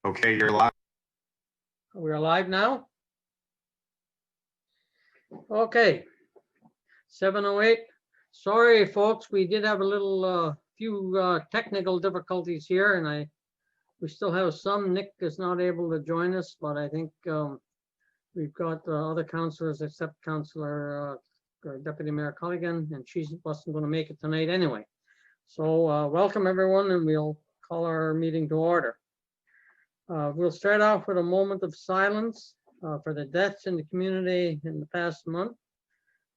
Okay, you're live. We're live now. Okay, 7:08. Sorry, folks, we did have a little few technical difficulties here, and we still have some. Nick is not able to join us, but I think we've got other councilors except Councilor Deputy Mayor Culligan, and she wasn't going to make it tonight anyway. So welcome everyone, and we'll call our meeting to order. We'll start off with a moment of silence for the deaths in the community in the past month.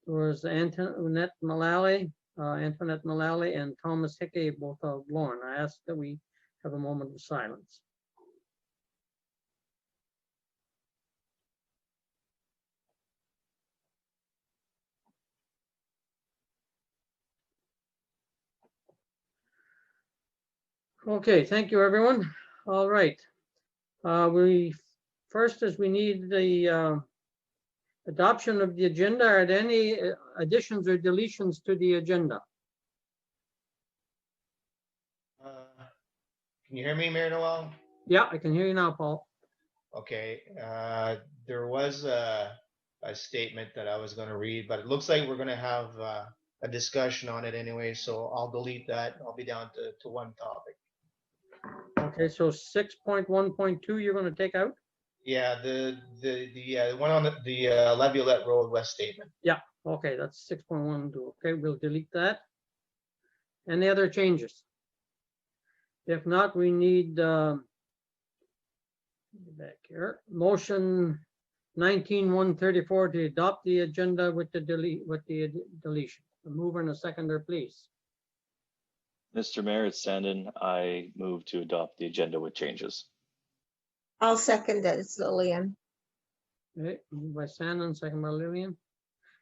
There was Antoinette Mullally and Thomas Hickey, both of Lorne. I ask that we have a moment of silence. Okay, thank you, everyone. All right. We need the adoption of the agenda. Are there any additions or deletions to the agenda? Can you hear me, Mayor Noel? Yeah, I can hear you now, Paul. Okay, there was a statement that I was going to read, but it looks like we're going to have a discussion on it anyway, so I'll delete that. I'll be down to one topic. Okay, so 6.1.2 you're going to take out? Yeah, the one on the Leviolette Road West statement. Yeah, okay, that's 6.1. Okay, we'll delete that. Any other changes? If not, we need back here motion 19-134 to adopt the agenda with the deletion. A mover and a seconder, please. Mr. Mayor, it's Sandon. I move to adopt the agenda with changes. I'll second it. It's Lillian. Okay, moved by Sandon, second by Lillian.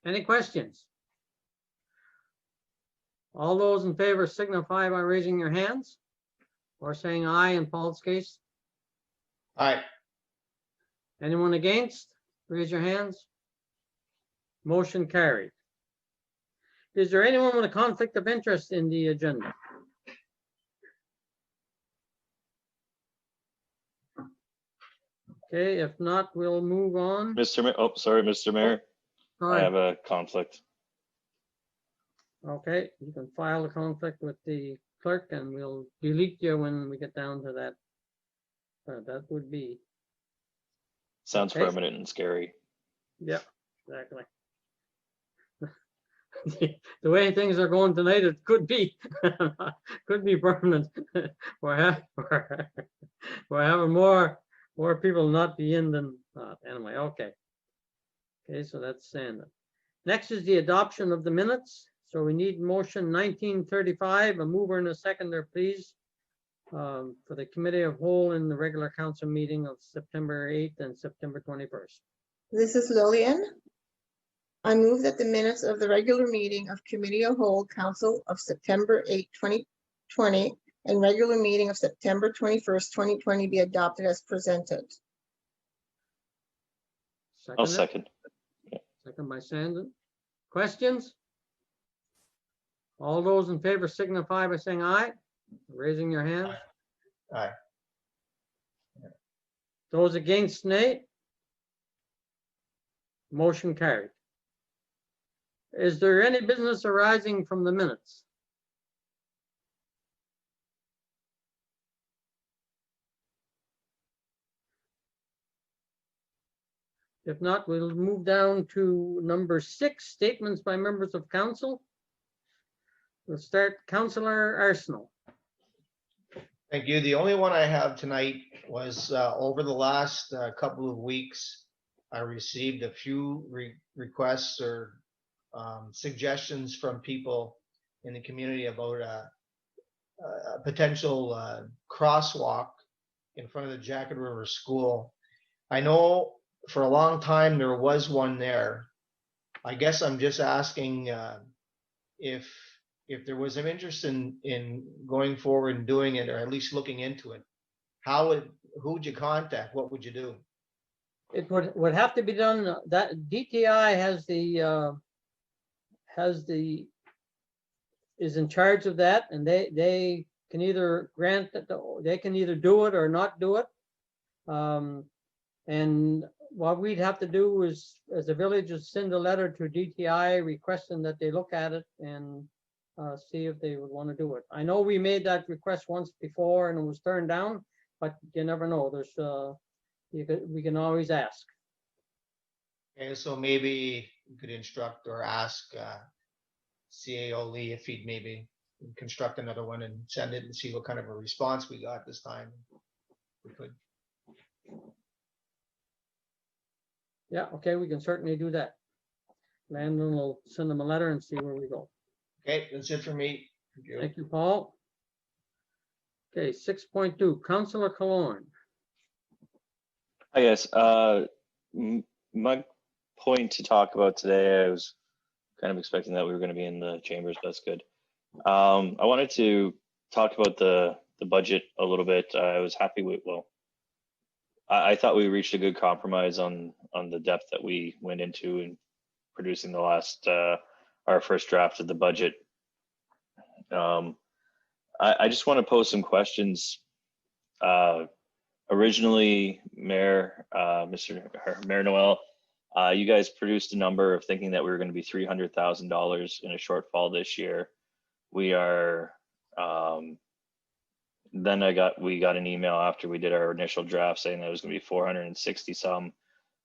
Any questions? All those in favor signify by raising your hands or saying aye in Paul's case. All right. Anyone against? Raise your hands. Motion carried. Is there anyone with a conflict of interest in the agenda? Okay, if not, we'll move on. Mr. Mayor, oh, sorry, Mr. Mayor. All I right. have a conflict. Okay, you can file a conflict with the clerk and we'll delete you when we get down to that. That would be. Sounds Okay. permanent and scary. Yeah, exactly. The way things are going tonight, it could be permanent. We're having more people not be in than not. Anyway, okay. Okay, so that's Sandon. Next is the adoption of the minutes. So we need motion 1935, a mover and a seconder, please, for the committee of whole in the regular council meeting of September 8th and September 21st. This is Lillian. I move that the minutes of the regular meeting of Committee of Whole Council of September 8, 2020 and regular meeting of September 21st, 2020 be adopted as presented. I'll Second. second. Second by Sandon. Questions? All those in favor signify by saying aye, raising your hand. Aye. Those against, nay. Motion carried. Is there any business arising from the minutes? If not, we'll move down to number 6, statements by members of council. We'll start Councilor Arsenault. Thank you. The only one I have tonight was over the last couple of weeks, I received a few requests or suggestions from people in the community about a potential crosswalk in front of the Jacket River School. I know for a long time there was one there. I guess I'm just asking if there was some interest in going forward and doing it, or at least looking into it. Who would you contact? What would you do? It would have to be done. That DTI is in charge of that, and they can either grant that they can either do it or not do it. And what we'd have to do is, as a village, is send a letter to DTI requesting that they look at it and see if they would want to do it. I know we made that request once before and it was turned down, but you never know. We can always ask. Okay, so maybe we could instruct or ask CAO Lee if he'd maybe construct another one and send it and see what kind of a response we got this time. We could. Yeah, okay, we can certainly do that. Landon will send them a letter and see where we go. Okay, that's it for me. Thank you. Thank you, Paul. Okay, 6.2, Councillor Killorn. Hi, guys. My point to talk about today, I was kind of expecting that we were going to be in the chambers. That's good. I wanted to talk about the budget a little bit. I was happy with, well, I thought we reached a good compromise on the depth that we went into in producing the last, our first draft of the budget. I just want to pose some questions. Originally, Mayor Noel, you guys produced a number of thinking that we were going to be $300,000 in a shortfall this year. We are, then we got an email after we did our initial draft saying that it was going to be 460 some,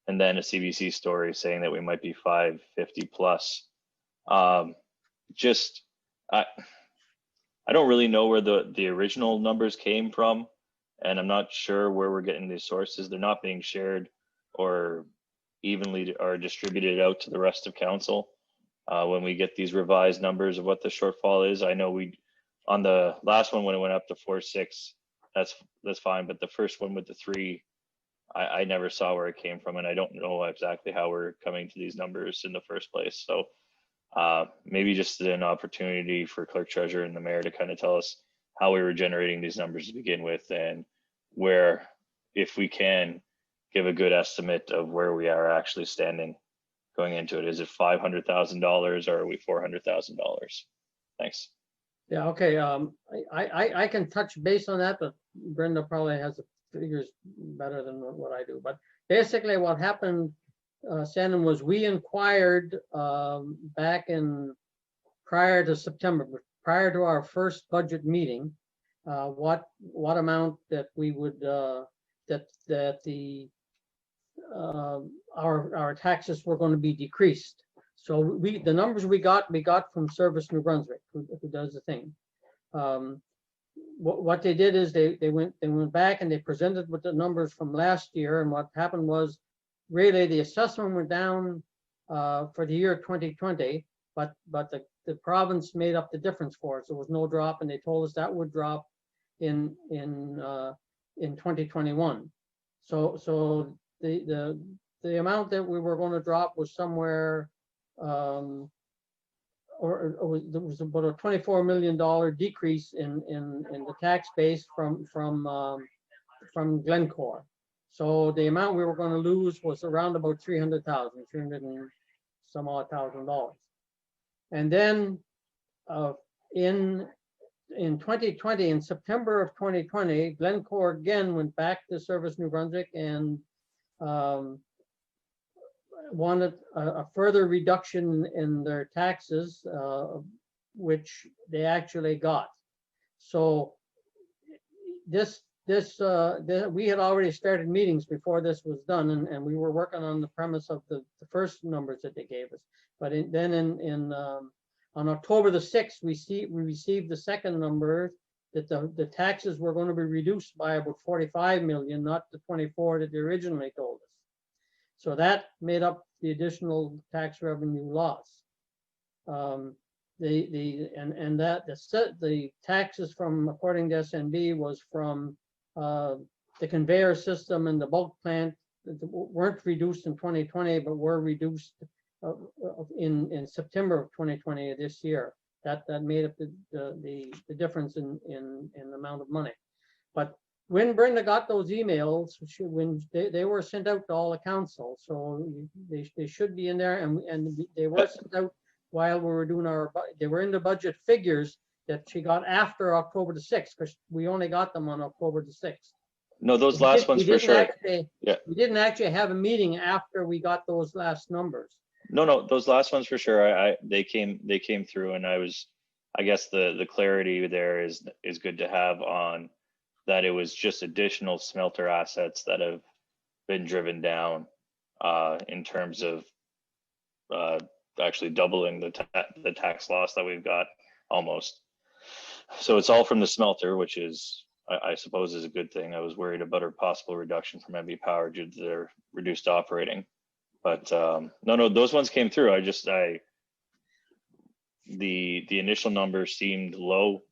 and then a CBC story saying that we might be 550 plus. I don't really know where the original numbers came from, and I'm not sure where we're getting these sources. They're not being shared or evenly or distributed out to the rest of council. When we get these revised numbers of what the shortfall is, I know on the last one when it went up to 4.6, that's fine, but the first one with the 3, I never saw where it came from, and I don't know exactly how we're coming to these numbers in the first place. So maybe just an opportunity for clerk treasurer and the mayor to kind of tell us how we were generating these numbers to begin with, and where, if we can, give a good estimate of where we are actually standing going into it. Is it $500,000 or are we $400,000? Thanks. Yeah, okay, I can touch base on that, but Brenda probably has the figures better than what I do. But basically what happened, Shannon, was we inquired back in prior to September, prior to our first budget meeting, what amount that we would our taxes were going to be decreased. So the numbers we got from Service New Brunswick, who does the thing. What they did is they went back and they presented with the numbers from last year, and what happened was really the assessment went down for the year 2020, but the province made up the difference for us. There was no drop, and they told us that would drop in 2021. So the amount that we were going to drop was somewhere, there was about a $24 million decrease in the tax base from Glencore. So the amount we were going to lose was around about $300,000 and some odd $1,000. And then in 2020, in September of 2020, Glencore again went back to Service New Brunswick and wanted a further reduction in their taxes, which they actually got. So we had already started meetings before this was done, and we were working on the premise of the first numbers that they gave us. But on October the 6th, we received the second number that the taxes were going to be reduced by about 45 million, not the 24 that they originally told us. So that made up the additional tax revenue loss. The taxes from, according to SNB, was from the conveyor system and the bulk plant that weren't reduced in 2020, but were reduced in September of 2020 this year. That made up the difference in the amount of money. But when Brenda got those emails, when they were sent out to all the council, so they should be in there, and they were sent out while we were doing they were in the budget figures that she got after October the 6th, because we only got them on October the 6th. No, those We last didn't- ones we for didn't sure. actually- Yeah. We didn't actually have a meeting after we got those last numbers. No, those last ones for sure. They came through, and I guess the clarity there is good to have on that. It was just additional smelter assets that have been driven down in terms of actually doubling the tax loss that we've got almost. So it's all from the smelter, which is I suppose is a good thing. I was worried about a possible reduction from MB Power due to their reduced operating. But no, those ones came through. The initial number seemed low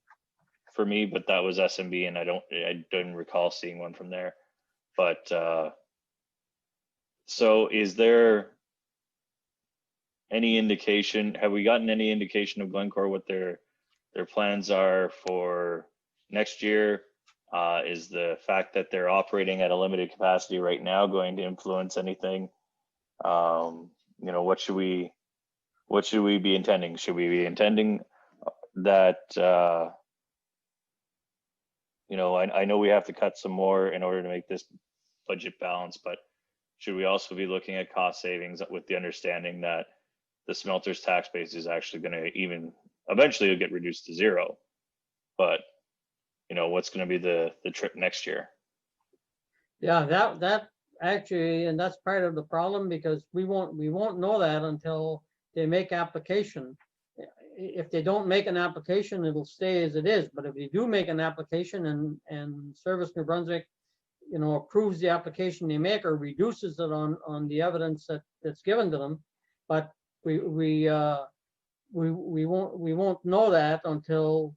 for me, but that was SMB, and I don't recall seeing one from there. But so is there any indication? Have we gotten any indication of Glencore what their plans are for next year? Is the fact that they're operating at a limited capacity right now going to influence anything? What should we be intending? Should we be intending that I know we have to cut some more in order to make this budget balance, but should we also be looking at cost savings with the understanding that the smelter's tax base is actually going to even eventually get reduced to zero? But what's going to be the trip next year? Yeah, that actually, and that's part of the problem, because we won't know that until they make application. If they don't make an application, it'll stay as it is. But if they do make an application and Service New Brunswick, approves the application they make or reduces it on the evidence that's given to them, but we won't know that until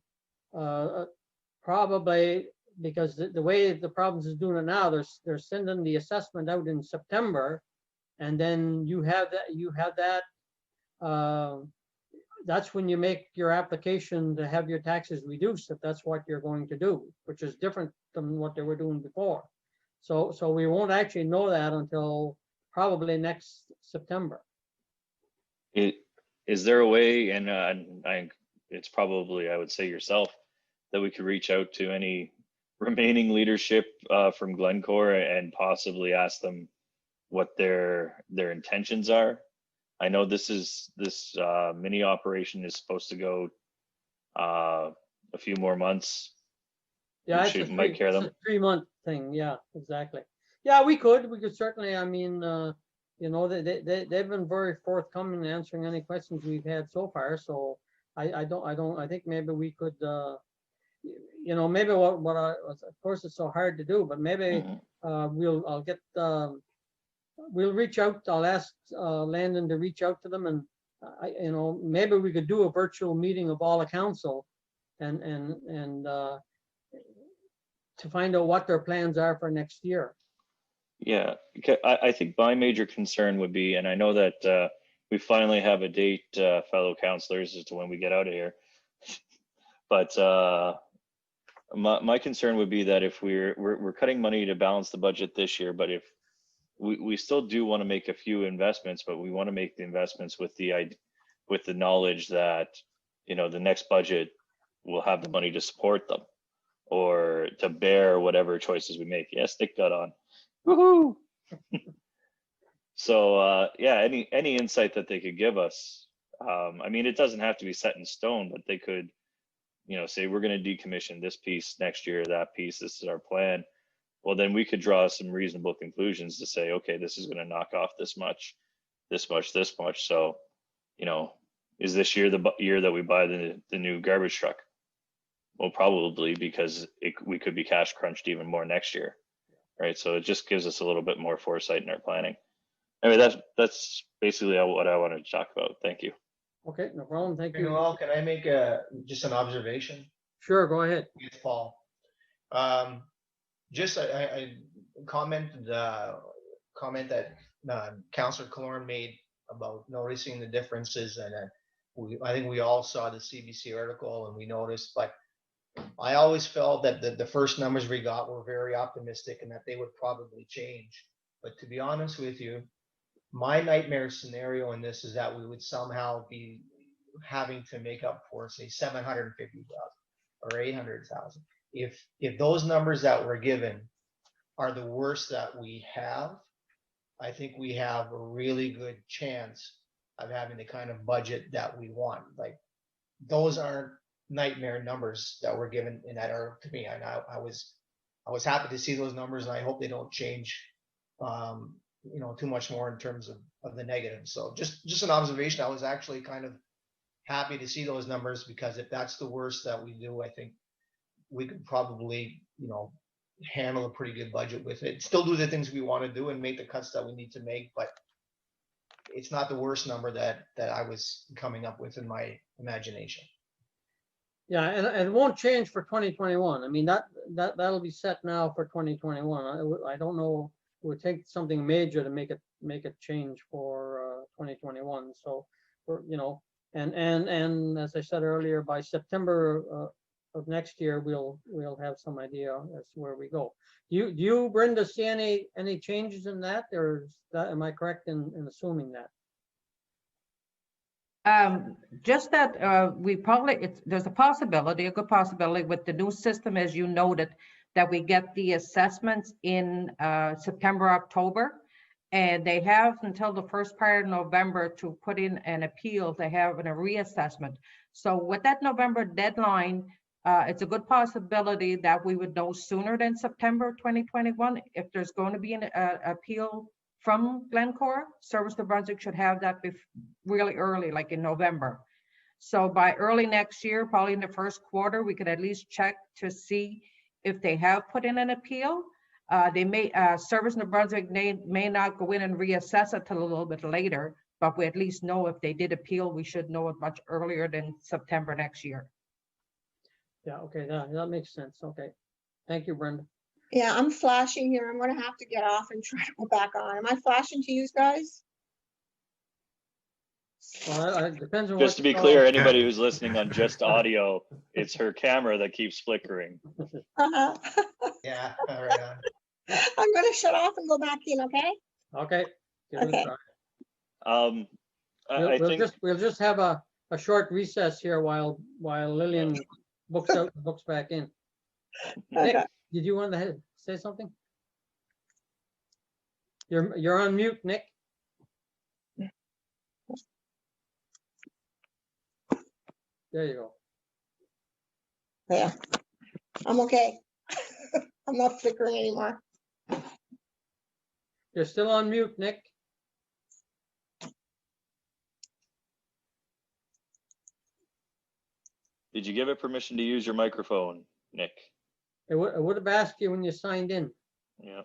probably, because the way the province is doing it now, they're sending the assessment out in September, and then you have that. That's when you make your application to have your taxes reduced, if that's what you're going to do, which is different than what they were doing before. So we won't actually know that until probably next September. Is there a way, and it's probably, I would say yourself, that we could reach out to any remaining leadership from Glencore and possibly ask them what their intentions are? I know this mini operation is supposed to go a few more months. Yeah, it's Should Mike carry them? a 3-month thing. Yeah, exactly. Yeah, we could certainly. I mean, they've been very forthcoming in answering any questions we've had so far. So I think maybe we could, maybe what of course it's so hard to do, but maybe we'll reach out. I'll ask Landon to reach out to them, and maybe we could do a virtual meeting of all the council and to find out what their plans are for next year. Yeah, I think my major concern would be, and I know that we finally have a date, fellow councilors, as to when we get out of here. But my concern would be that if we're cutting money to balance the budget this year, but if we still do want to make a few investments, but we want to make the investments with the knowledge that the next budget will have the money to support them or to bear whatever choices we make. Yes, Nick got on. Woohoo! So yeah, any insight that they could give us. I mean, it doesn't have to be set in stone, but they could, say we're going to decommission this piece next year, that piece, this is our plan. Well, then we could draw some reasonable conclusions to say, okay, this is going to knock off this much, this much, this much. So, is this year the year that we buy the new garbage truck? Well, probably, because we could be cash crunched even more next year, right? So it just gives us a little bit more foresight in our planning. Anyway, that's basically what I wanted to talk about. Thank you. Okay, no problem. Thank you. Well, can I make just an observation? Sure, go ahead. Yes, Paul. Just I commented comment that Councillor Killorn made about noticing the differences, and I think we all saw the CBC article and we noticed, but I always felt that the first numbers we got were very optimistic and that they would probably change. But to be honest with you, my nightmare scenario in this is that we would somehow be having to make up for, say, 750,000 or 800,000. If those numbers that were given are the worst that we have, I think we have a really good chance of having the kind of budget that we want. Like, those aren't nightmare numbers that were given in that article to me. And I was happy to see those numbers, and I hope they don't change, too much more in terms of the negative. So just an observation. I was actually kind of happy to see those numbers, because if that's the worst that we do, I think we could probably, handle a pretty good budget with it. Still do the things we want to do and make the cuts that we need to make, but it's not the worst number that I was coming up with in my imagination. Yeah, and it won't change for 2021. I mean, that'll be set now for 2021. I don't know, it would take something major to make it change for 2021. So, and as I said earlier, by September of next year, we'll have some idea as to where we go. Do you, Brenda, see any changes in that, or am I correct in assuming that? Just that we probably, there's a possibility, a good possibility with the new system, as you noted, that we get the assessments in September, October, and they have until the first part of November to put in an appeal to have a reassessment. So with that November deadline, it's a good possibility that we would know sooner than September 2021 if there's going to be an appeal from Glencore. Service New Brunswick should have that really early, like in November. So by early next year, probably in the first quarter, we could at least check to see if they have put in an appeal. They may, Service New Brunswick may not go in and reassess it till a little bit later, but we at least know if they did appeal, we should know it much earlier than September next year. Yeah, okay, that makes sense. Okay. Thank you, Brenda. Yeah, I'm flashing here. I'm gonna have to get off and try to go back on. Am I flashing to you guys? Well, it depends on Just to be clear, anybody who's listening on just audio, it's her camera that keeps flickering. I'm Yeah, all right. gonna shut off and go back in, okay? Okay. Give it a Okay. try. I think We'll just have a short recess here while Lillian books back in. Nick, Okay. did you want to say something? You're on mute, Nick. There you go. Yeah, I'm okay. I'm not flickering anymore. You're still on mute, Nick. Did you give it permission to use your microphone, Nick? It would have asked you when you signed in. Yeah.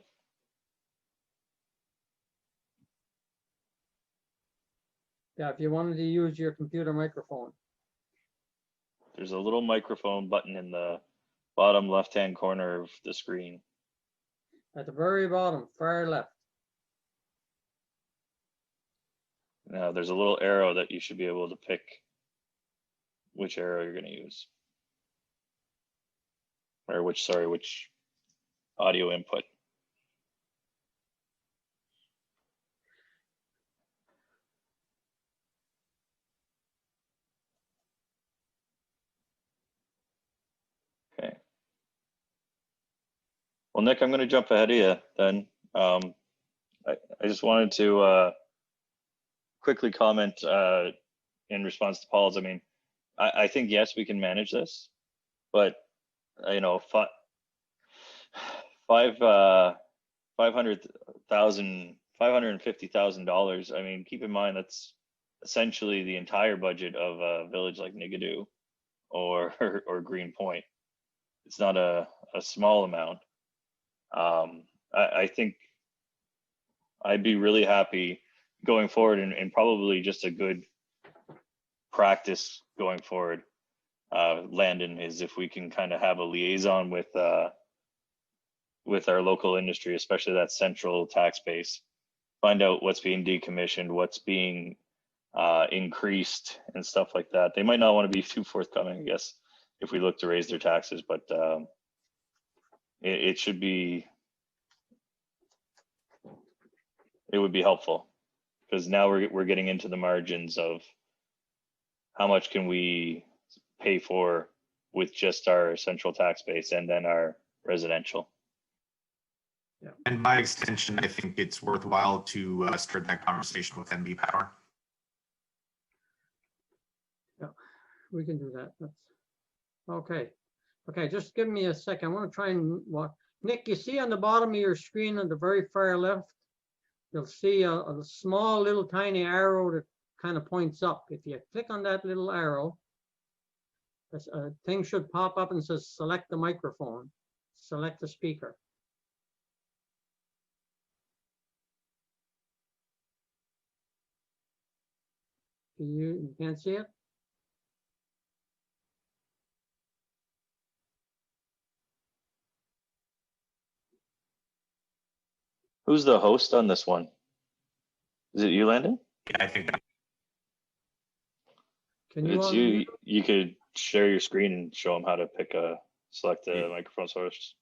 Yeah, if you wanted to use your computer microphone. There's a little microphone button in the bottom left-hand corner of the screen. At the very bottom, far left. Now there's a little arrow that you should be able to pick which arrow you're going to use. Or which audio input. Okay. Well, Nick, I'm going to jump ahead of you then. I just wanted to quickly comment in response to Paul's. I mean, I think, yes, we can manage this, but $550,000. I mean, keep in mind that's essentially the entire budget of a village like Nigadoo or Greenpoint. It's not a small amount. I think I'd be really happy going forward, and probably just a good practice going forward, Landon, is if we can kind of have a liaison with our local industry, especially that central tax base, find out what's being decommissioned, what's being increased and stuff like that. They might not want to be too forthcoming, I guess, if we look to raise their taxes, but it should be, it would be helpful, because now we're getting into the margins of how much can we pay for with just our central tax base and then our residential. And by extension, I think it's worthwhile to start that conversation with NB Power. We can do that. That's okay. Okay, just give me a second. I want to try and walk. Nick, you see on the bottom of your screen on the very far left, you'll see a small little tiny arrow that kind of points up. If you click on that little arrow, a thing should pop up and says select the microphone, select the speaker. You can't see it? Who's the host on this one? Is it you, Landon? Yeah, I think Can If you it's unmute? you could share your screen and show them how to select the microphone source.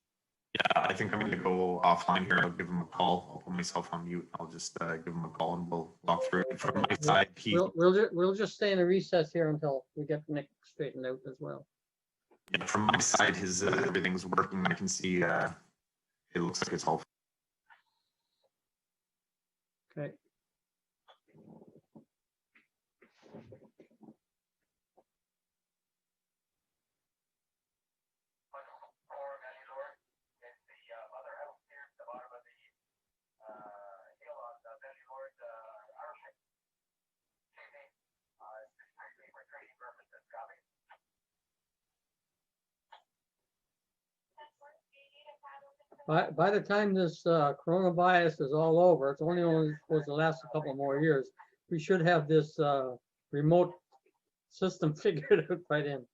yeah, I think I'm going to go offline here. I'll give him a call. I'll put myself on mute. I'll just give him a call and we'll walk through it from my side. We'll just stay in a recess here until we get Nick straightened out as well. Yeah, from my side, his everything's working. I can see it looks like it's all. Okay. By the time this coronavirus is all over, it's only supposed to last a couple more years. We should have this remote system figured out by then.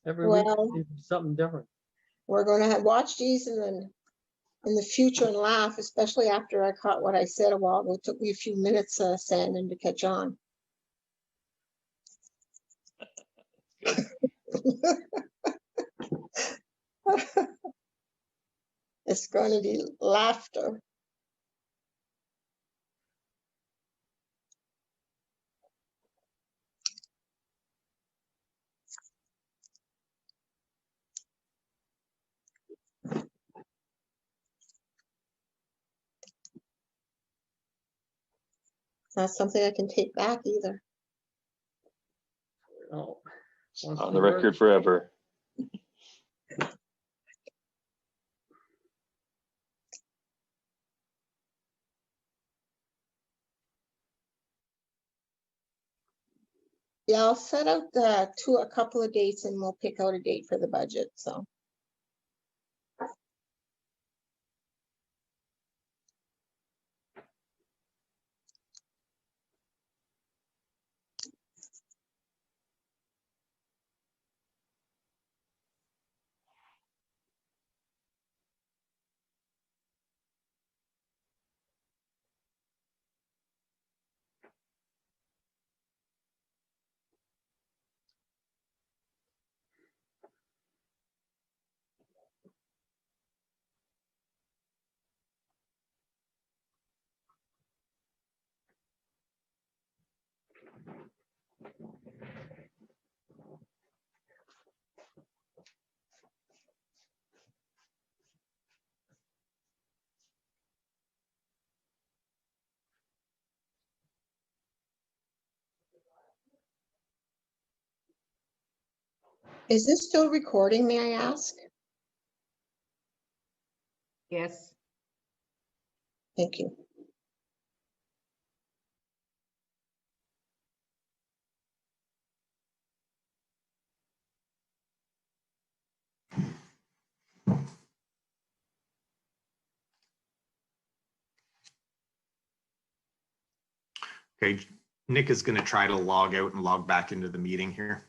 Every week Well- seems to be something different. We're gonna watch these in the future and laugh, especially after I caught what I said a while ago. It took me a few minutes, Sandon, to catch on. Good. It's going to be laughter. Not something I can take back either. Oh, once On we the learn- record forever. Yeah, I'll set out a couple of dates and we'll pick out a date for the budget, so. Is this still recording, may I ask? Yes. Thank you. Okay, Nick is going to try to log out and log back into the meeting here.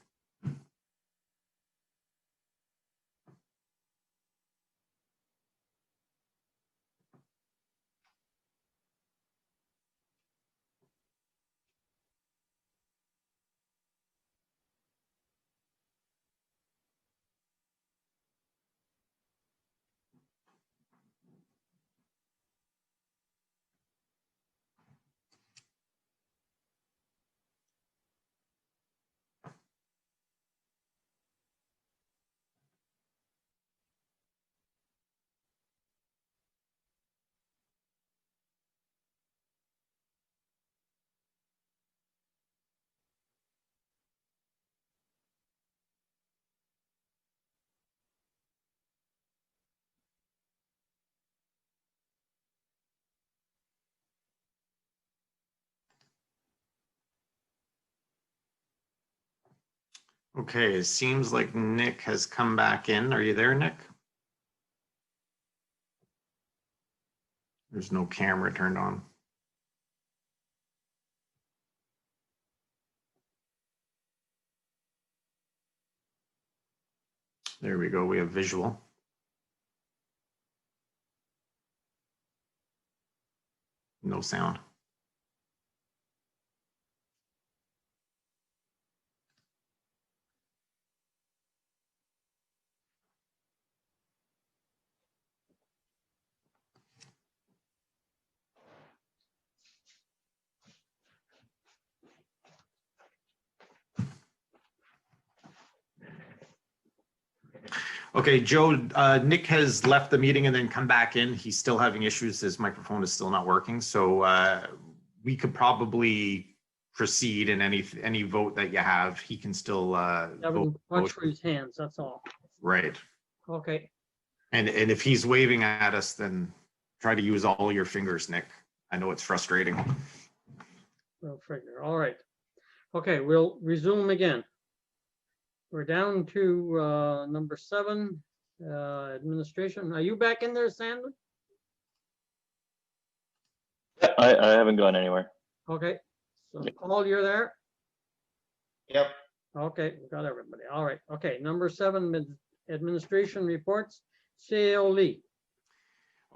Okay, it seems like Nick has come back in. Are you there, Nick? There's no camera turned on. There we go. We have visual. No sound. Okay, Joe, Nick has left the meeting and then come back in. He's still having issues. His microphone is still not working. So we could probably proceed in any vote that you have. He can still vote. Watch for his hands, that's all. Right. Okay, And if he's waving at us, then try to use all your fingers, Nick. I know it's frustrating. we'll figure, all right. Okay, we'll resume again. We're down to number 7, administration. Are you back in there, Sandra? I haven't gone anywhere. Okay, so Paul, you're there? Yep. Okay, we got everybody. All right, okay, number 7, administration reports, CAO Lee.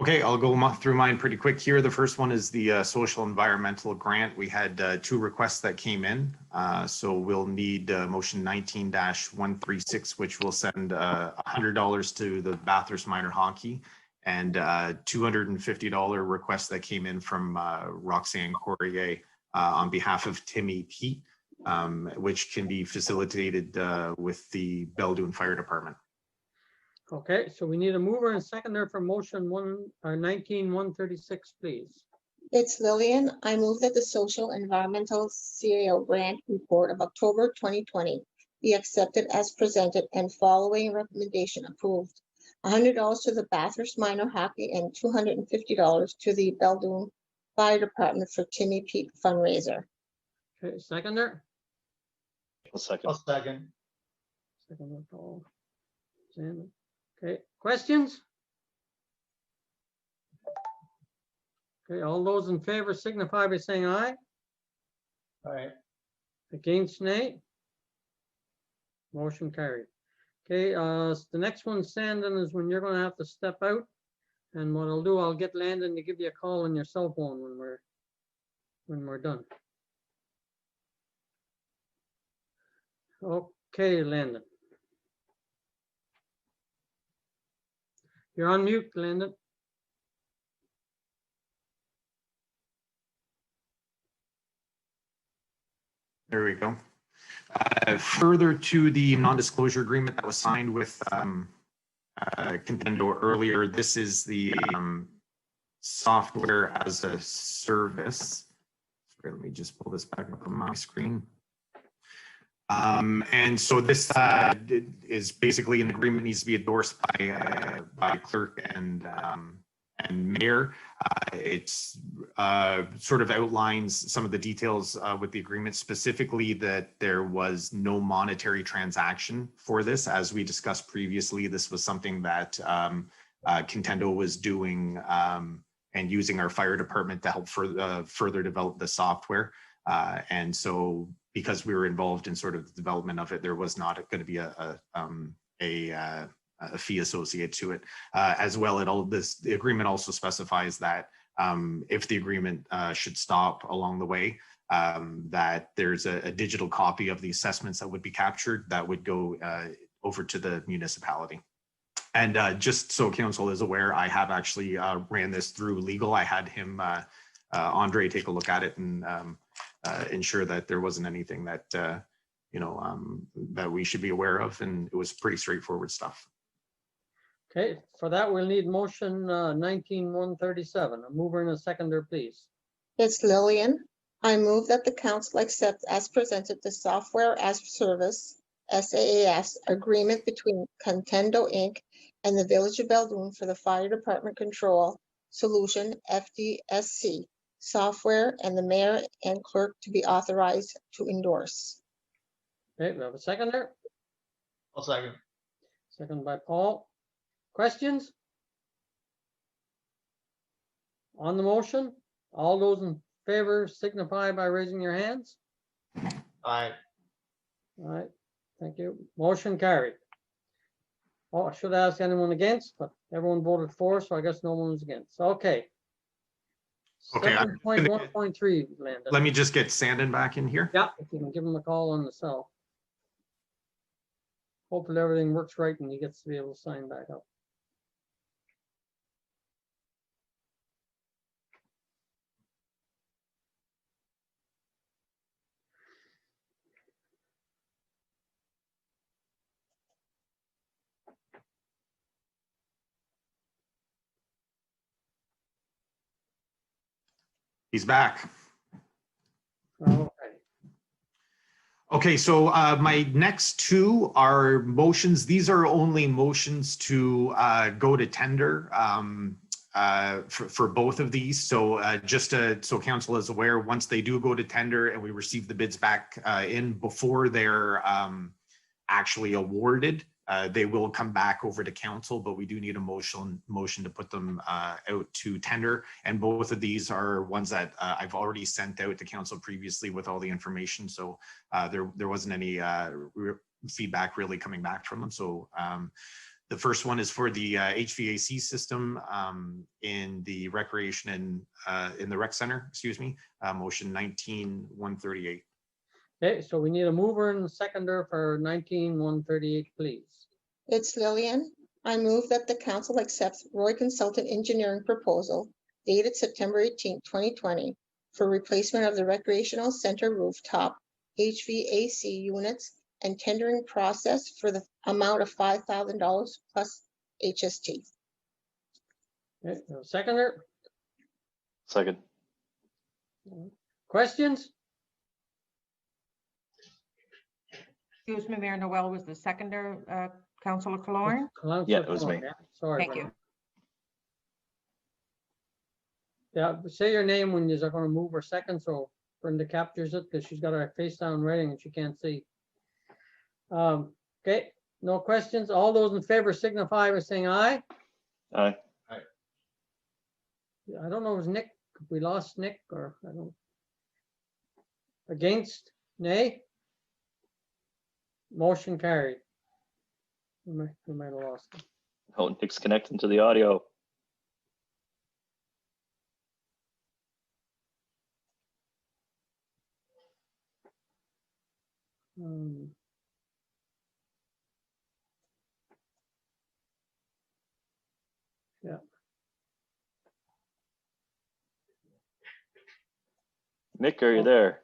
Okay, I'll go through mine pretty quick here. The first one is the social environmental grant. We had 2 requests that came in. So we'll need motion 19-136, which will send $100 to the Bathurst Minor Hockey, and $250 request that came in from Roxanne Courier on behalf of Timmy Pete, which can be facilitated with the Beldoon Fire Department. Okay, so we need a mover and seconder for motion 19-136, please. It's Lillian. I move that the Social Environmental CAO Grant Report of October 2020 be accepted as presented and following recommendation approved. $100 to the Bathurst Minor Hockey and $250 to the Beldoon Fire Department for Timmy Pete fundraiser. Okay, seconder? I'll second. I'll second. Second, Paul. Sandra. Okay, questions? Okay, all those in favor signify by saying aye. All right. Against, nay. Motion carried. Okay, the next one, Sandon, is when you're gonna have to step out. And what I'll do, I'll get Landon to give you a call on your cell phone when we're done. Okay, Landon. You're on mute, Landon. There we go. Further to the non-disclosure agreement that was signed with Contendo earlier, this is the software as a service. Sorry, let me just pull this back up on my screen. And so this is basically an agreement needs to be endorsed by clerk and mayor. It's sort of outlines some of the details with the agreement, specifically that there was no monetary transaction for this. As we discussed previously, this was something that Contendo was doing and using our fire department to help further develop the software. And so because we were involved in sort of the development of it, there was not going to be a fee associated to it. As well, the agreement also specifies that if the agreement should stop along the way, that there's a digital copy of the assessments that would be captured that would go over to the municipality. And just so council is aware, I have actually ran this through legal. I had him, Andre, take a look at it and ensure that there wasn't anything that that we should be aware of, and it was pretty straightforward stuff. Okay, for that, we'll need motion 19-137. A mover and a seconder, please. It's Lillian. I move that the council accept as presented the Software as a Service, SaaS, agreement between Contendo Inc. and the Village of Beldoon for the Fire Department Control Solution, FDSC, software, and the mayor and clerk to be authorized to endorse. Okay, we have a seconder. I'll second. Second by Paul. Questions? On the motion, all those in favor signify by raising your hands. Aye. All right, thank you. Motion carried. Oh, I should ask anyone against, but everyone voted for, so I guess no one was against. Okay. Okay, I'm gonna get- 7.1.3, Landon. Let me just get Sandon back in here. Yeah, if you can give him a call on the cell. Hopefully everything works right and he gets to be able to sign back up. He's back. Okay. Okay, so my next two are motions. These are only motions to go to tender for both of these. So just so council is aware, once they do go to tender and we receive the bids back in before they're actually awarded, they will come back over to council, but we do need a motion to put them out to tender. And both of these are ones that I've already sent out to council previously with all the information. So there wasn't any feedback really coming back from them. So the first one is for the HVAC system in the recreation and in the rec center, excuse me, motion 19-138. Okay, so we need a mover and a seconder for 19-138, please. It's Lillian. I move that the council accepts Roy Consultant Engineering proposal dated September 18, 2020 for replacement of the recreational center rooftop HVAC units and tendering process for the amount of $5,000 plus HST. Okay, a seconder, Second. questions? Excuse me, Mayor Noel was the seconder, Councillor Killorn. Yeah, it was me. Sorry. Thank Brenda. you. Yeah, but say your name when you're going to move or second, so Brenda captures it because she's got her face down writing and she can't see. Okay, no questions. All those in favor signify by saying aye. Aye. I don't know, is Nick, we lost Nick or I don't. Against, nay? Motion carried. We might have lost him. Oh, Nick's connecting to the audio. Yeah. Nick, are you there?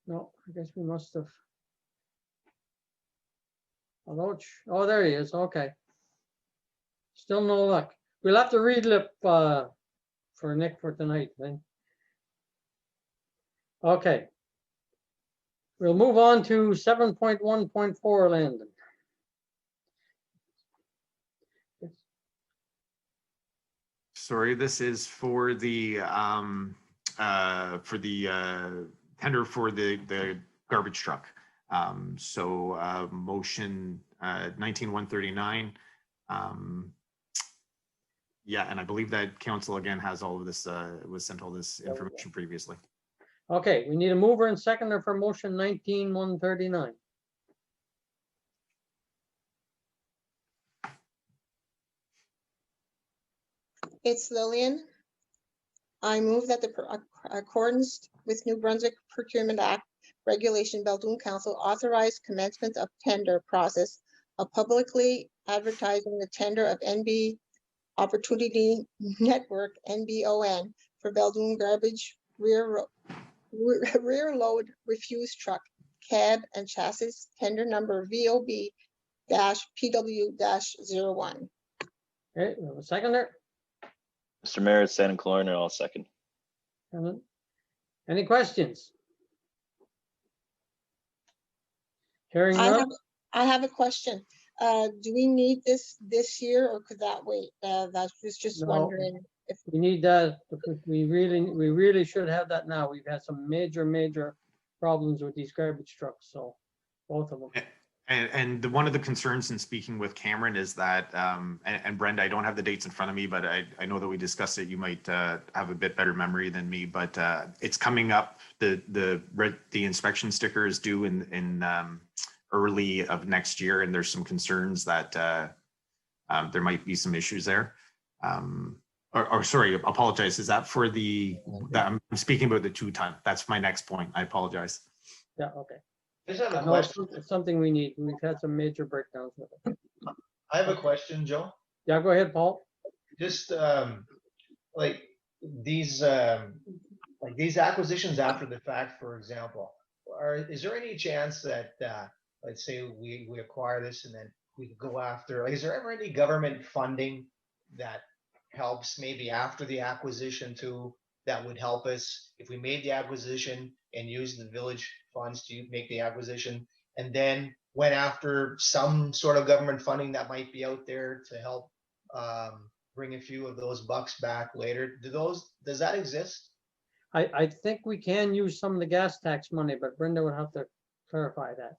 No, I guess we must have. Oh, there he is. Okay. Still no luck. We'll have to relip for Nick for tonight then. Okay. We'll move on to 7.1.4, Landon. Sorry, this is for the tender for the garbage truck. So motion 19-139. Yeah, and I believe that council again has all of this, was sent all this information previously. Okay, we need a mover and seconder for motion 19-139. It's Lillian. I move that accordance with New Brunswick Procurement Act Regulation, Beldoon Council authorize commencement of tender process of publicly advertising the tender of NB Opportunity Network, NBON, for Beldoon garbage rear load refuse truck, cab and chassis, tender number VOB-PW-01. Okay, we have a seconder. Mr. Mayor, it's Sandon Killorn, and I'll second. Any questions? Hearing none. I have a question. Do we need this year or could that wait? That was just No. wondering if, We need that because we really should have that now. We've had some major problems with these garbage trucks, so both of them. One of the concerns in speaking with Cameron is that, and Brenda, I don't have the dates in front of me, but I know that we discussed it. You might have a bit better memory than me, but it's coming up. The inspection sticker is due in early of next year, and there's some concerns that there might be some issues there. Or sorry, apologize. Is that for I'm speaking about the 2-ton? That's my next point. I apologize. Yeah, okay. I just have a I know it's question. it's something we need. We've had some major breakdowns with it. I have a question, Joe. Yeah, go ahead, Paul. Just like these acquisitions after the fact, for example, is there any chance that let's say we acquire this and then we could go after, like, is there ever any government funding that helps maybe after the acquisition too, that would help us if we made the acquisition and used the village funds to make the acquisition, and then went after some sort of government funding that might be out there to help bring a few of those bucks back later? Does that exist? I think we can use some of the gas tax money, but Brenda would have to clarify that.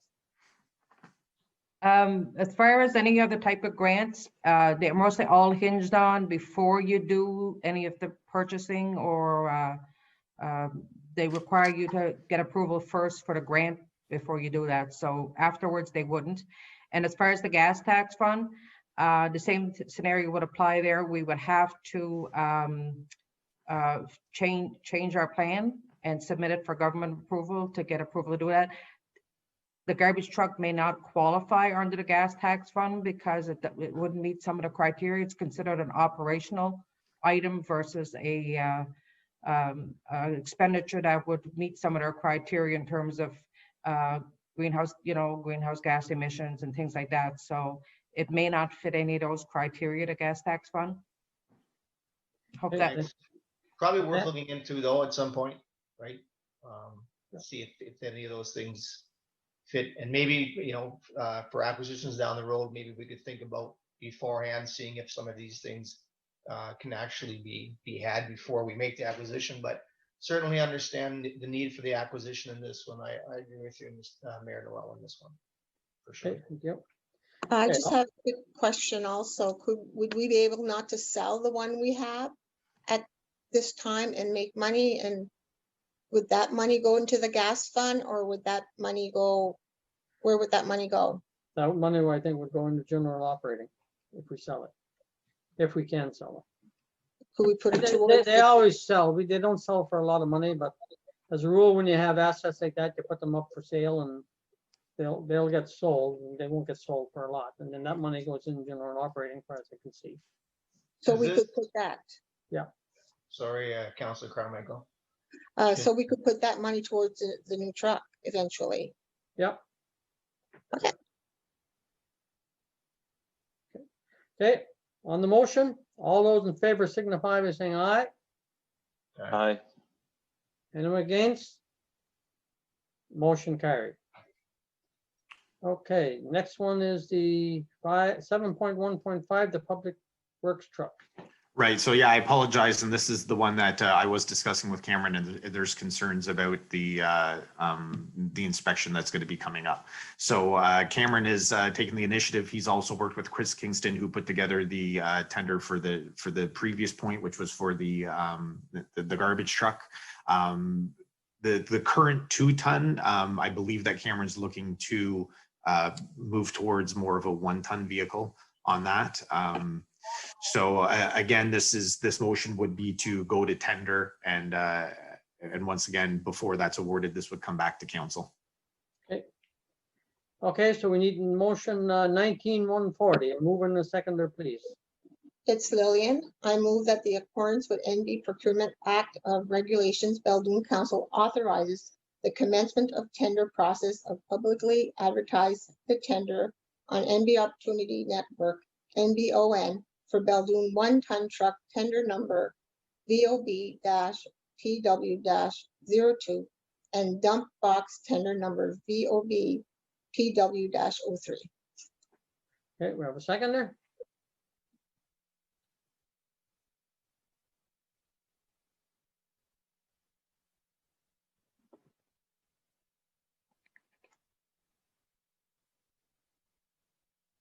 As far as any other type of grants, they're mostly all hinged on before you do any of the purchasing, or they require you to get approval first for the grant before you do that. So afterwards, they wouldn't. And as far as the gas tax fund, the same scenario would apply there. We would have to change our plan and submit it for government approval to get approval to do that. The garbage truck may not qualify under the gas tax fund because it wouldn't meet some of the criteria. It's considered an operational item versus a expenditure that would meet some of their criteria in terms of greenhouse gas emissions and things like that. So it may not fit any of those criteria, the gas tax fund. Hope that. It's probably worth looking into though at some point, right? See if any of those things fit, and maybe for acquisitions down the road, maybe we could think about beforehand seeing if some of these things can actually be had before we make the acquisition. But certainly understand the need for the acquisition in this one. I agree with you, Mayor Noel, on this one for sure. Okay, yep. I Okay. just have a quick question also. Would we be able not to sell the one we have at this time and make money? And would that money go into the gas fund, or would that money go, where would that money go? That money, I think, would go into general operating if we sell it, if we can sell Could we put it. it towards? They always sell. They don't sell for a lot of money, but as a rule, when you have assets like that, you put them up for sale and they'll get sold, and they won't get sold for a lot. And then that money goes in general operating, as far as I can see. So Is we it- could put that. Sorry, Councilor Carmichael. So we could put that money towards the new truck eventually. Yep. Okay. Okay, on the motion, all those in favor signify by saying aye. Aye. Anyone against? Motion carried. Okay, next one is the 7.1.5, the public works truck. Right. So yeah, I apologize. And this is the one that I was discussing with Cameron, and there's concerns about the inspection that's going to be coming up. So Cameron is taking the initiative. He's also worked with Chris Kingston, who put together the tender for the previous point, which was for the garbage truck. The current 2-ton, I believe that Cameron's looking to move towards more of a 1-ton vehicle on that. So again, this motion would be to go to tender, and once again, before that's awarded, this would come back to council. Okay, so we need motion 19-140. Move in the seconder, please. It's Lillian. I move that the accordance with NB Procurement Act of Regulations, Beldoon Council authorizes the commencement of tender process of publicly advertise the tender on NB Opportunity Network, NBON, for Beldoon 1-ton truck tender number VOB-PW-02 and dump box tender number VOB-PW-03. Okay, we have a seconder.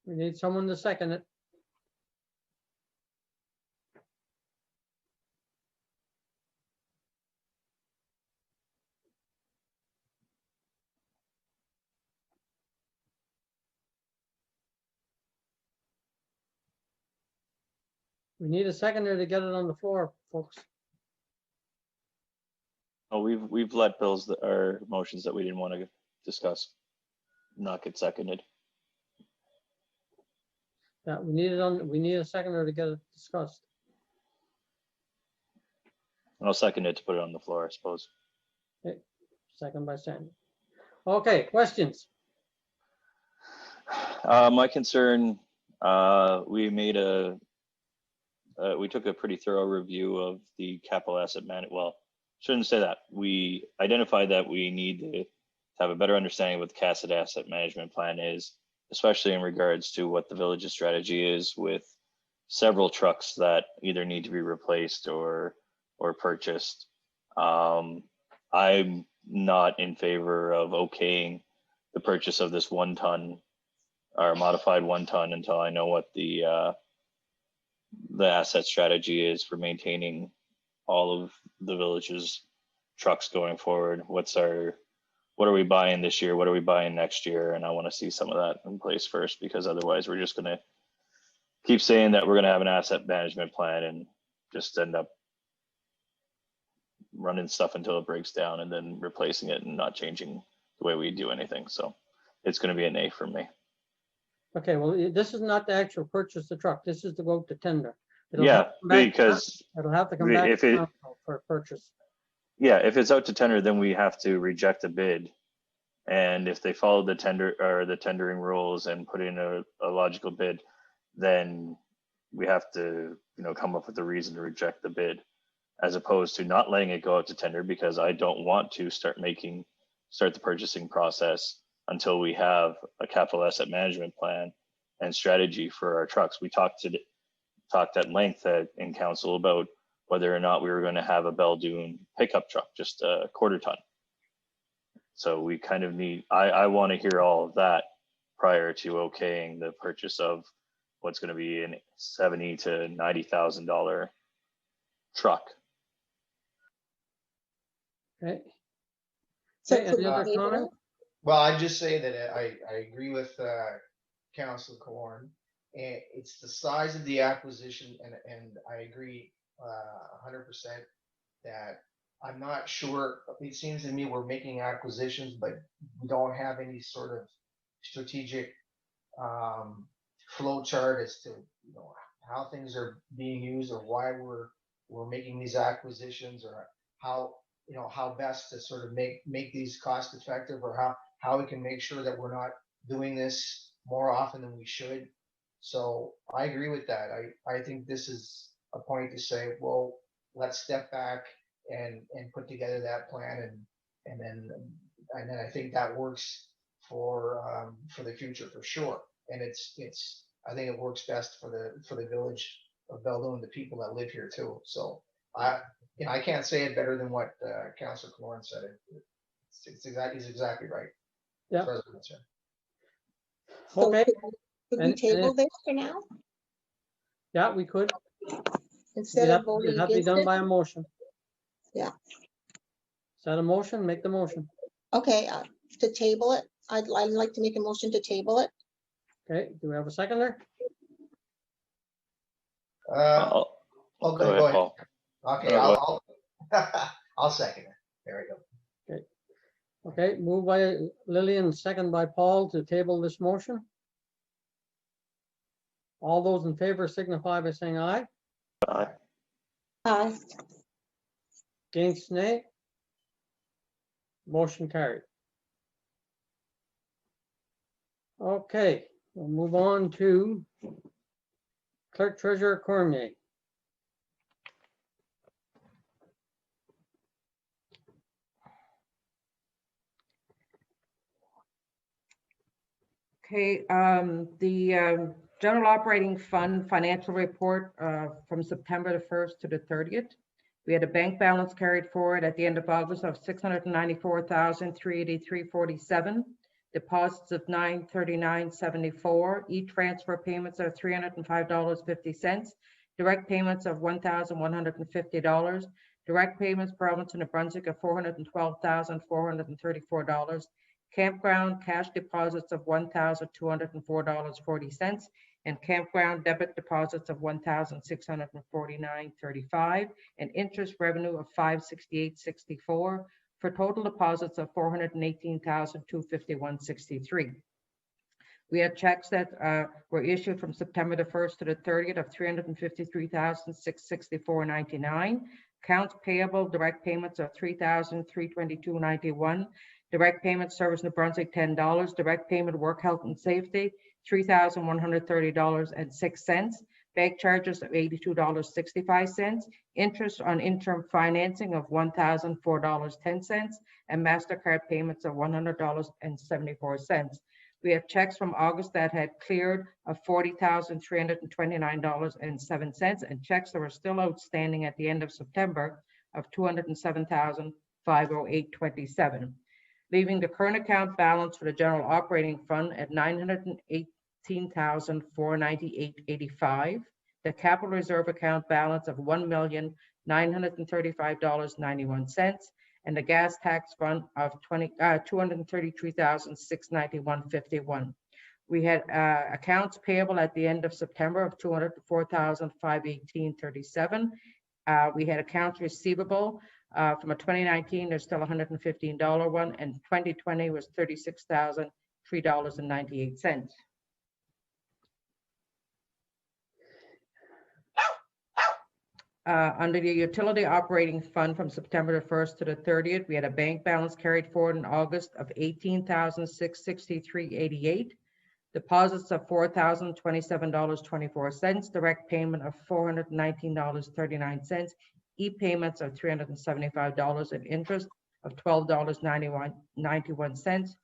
We need someone to second it. We need a seconder to get it on the floor, folks. Oh, we've let bills that are motions that we didn't want to discuss not get seconded. Yeah, we need it on, we need a seconder to get it discussed. I'll second it to put it on the floor, I suppose. Second by Sandy. Okay, questions? My concern, we took a pretty thorough review of the capital asset management. Well, shouldn't say that. We identified that we need to have a better understanding of what the capital asset management plan is, especially in regards to what the village's strategy is with several trucks that either need to be replaced or purchased. I'm not in favor of okaying the purchase of this 1 ton or modified 1 ton until I know what the asset strategy is for maintaining all of the village's trucks going forward. What are we buying this year? What are we buying next year? And I want to see some of that in place first, because otherwise we're just going to keep saying that we're going to have an asset management plan and just end up running stuff until it breaks down and then replacing it and not changing the way we do anything. So it's going to be an A for me. Okay, well, this is not the actual purchase of the truck. This is to go to tender. It'll Yeah, have to come back- because It'll have to come back if to it- council for purchase. yeah, if it's out to tender, then we have to reject a bid. And if they follow the tender or the tendering rules and put in a logical bid, then we have to, come up with a reason to reject the bid, as opposed to not letting it go out to tender, because I don't want to start the purchasing process until we have a capital asset management plan and strategy for our trucks. We talked at length in council about whether or not we were going to have a Beldoon pickup truck, just a 1/4 ton. So we kind of need, I want to hear all of that prior to okaying the purchase of what's going to be an $70,000 to $90,000 truck. Okay. So Okay, could any we other table comment? it? Well, I'd just say that I agree with Council Corn. And it's the size of the acquisition, and I agree 100% that I'm not sure. It seems to me we're making acquisitions, but we don't have any sort of strategic flow chart as to how things are being used, or why we're making these acquisitions, or how best to sort of make these cost effective, or how we can make sure that we're not doing this more often than we should. So I agree with that. I think this is a point to say, well, let's step back and put together that plan, and then I think that works for the future for sure. And I think it works best for the village of Beldoon, the people that live here too. So I can't say it better than what Councilor Cloran said. He's exactly right. Yeah. As far as I'm concerned. So Okay, could we and table this for now yeah, we could. instead of voting It'd have to be against done it? by a motion. Yeah. Is that a motion? Make the motion. Okay, to table it, I'd like to make a motion to table it. Okay, do we have a seconder? I'll- Okay, Go ahead, Paul. Okay, Go I'll second it. There we go. Okay, moved by Lillian, second by Paul to table this motion. All those in favor signify by saying aye. Aye. Aye. Against nay. Motion carried. Okay, we'll move on to Clerk Treasurer Cormier. Okay, the general operating fund financial report from September the 1st to the 30th. We had a bank balance carried forward at the end of August of $694,383.47. deposits of $939.74. E-transfer payments are $305.50. Direct payments of $1,150. Direct payments province of New Brunswick of $412,434. Campground cash deposits of $1,204.40, and campground debit deposits of $1,649.35, and interest revenue of $568.64, for total deposits of $418,251.63. We had checks that were issued from September the 1st to the 30th of $353,664.99. Accounts payable direct payments of $3,322.91. Direct payment service New Brunswick, $10. Direct payment work health and safety, $3,130.06. Bank charges of $82.65. Interest on interim financing of $1,004.10, and MasterCard payments of $100.74. We have checks from August that had cleared of $40,329.07, and checks that were still outstanding at the end of September of $207,508.27, leaving the current account balance for the general operating fund at $918,498.85, the capital reserve account balance of $1,935.91, and the gas tax fund of $233,691.51. We had accounts payable at the end of September of $204,518.37. We had accounts receivable from a 2019, there's still $115 one, and 2020 was $36,003.98. Under the utility operating fund from September the 1st to the 30th, we had a bank balance carried forward in August of $18,663.88, deposits of $4,027.24, direct payment of $419.39, e-payments of $375, and interest of $12.91,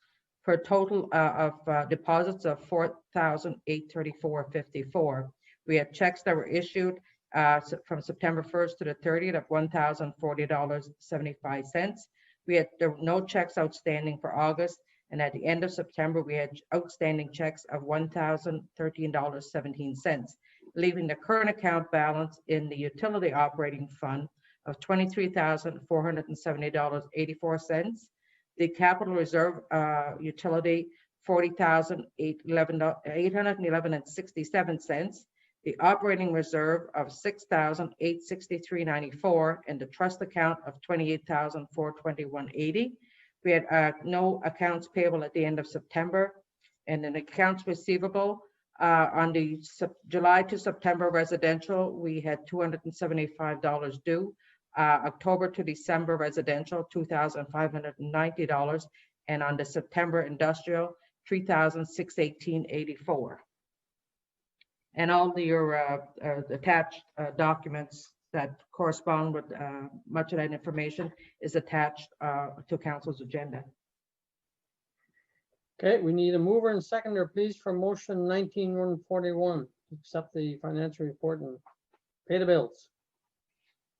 for a total of deposits of $4,834.54. We had checks that were issued from September 1st to the 30th of $1,040.75. There were no checks outstanding for August, and at the end of September, we had outstanding checks of $1,013.17, leaving the current account balance in the utility operating fund of $23,470.84. The capital reserve utility, $40,811.67. The operating reserve of $6,863.94, and the trust account of $28,421.80. We had no accounts payable at the end of September, and then accounts receivable on the July to September residential, we had $275 due. October to December residential, $2,590, and on the September industrial, $3,618.84. And all your attached documents that correspond with much of that information is attached to council's agenda. Okay, we need a mover and seconder, please, for motion 19-141, accept the financial report and pay the bills.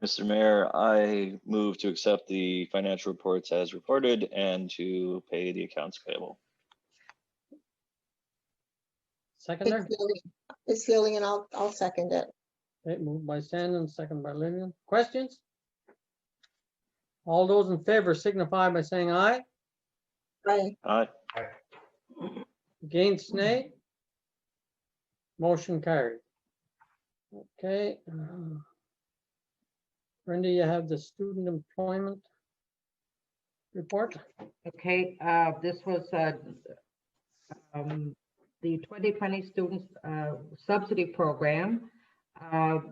Mr. Mayor, I move to accept the financial reports as reported and to pay the accounts payable. Seconder? It's Fielding, and I'll second it. Okay, moved by Sandon, second by Lillian. Questions? All those in favor signify by saying aye. Aye. Aye. Against, nay. Motion carried. Okay. Brenda, you have the student employment report. Okay, this was the 2020 students subsidy program.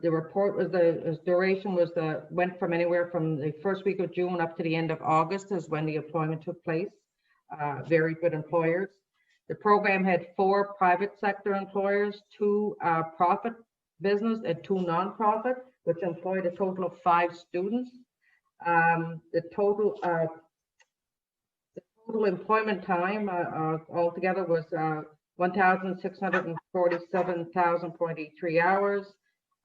The report was the duration was went from anywhere from the first week of June up to the end of August is when the employment took place. Very good employers. The program had 4 private sector employers, 2 profit business, and 2 nonprofit, which employed a total of 5 students. The total employment time altogether was 1,647,000.83 hours.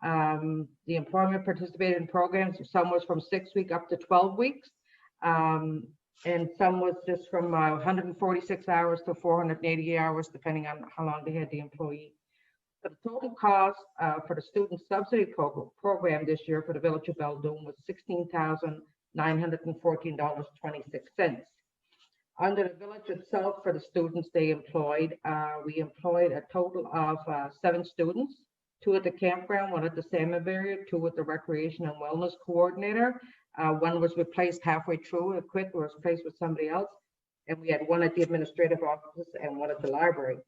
The employment participated in programs, some was from 6 weeks up to 12 weeks. And some was just from 146 hours to 480 hours, depending on how long they had the employee. The total cost for the student subsidy program this year for the Village of Beldoon was $16,914.26. Under the village itself, for the students they employed, we employed a total of 7 students, 2 at the campground, 1 at the salmon barrier, 2 with the recreation and wellness coordinator. 1 was replaced halfway through, quit, was replaced with somebody else. And we had 1 at the administrative office and 1 at the library.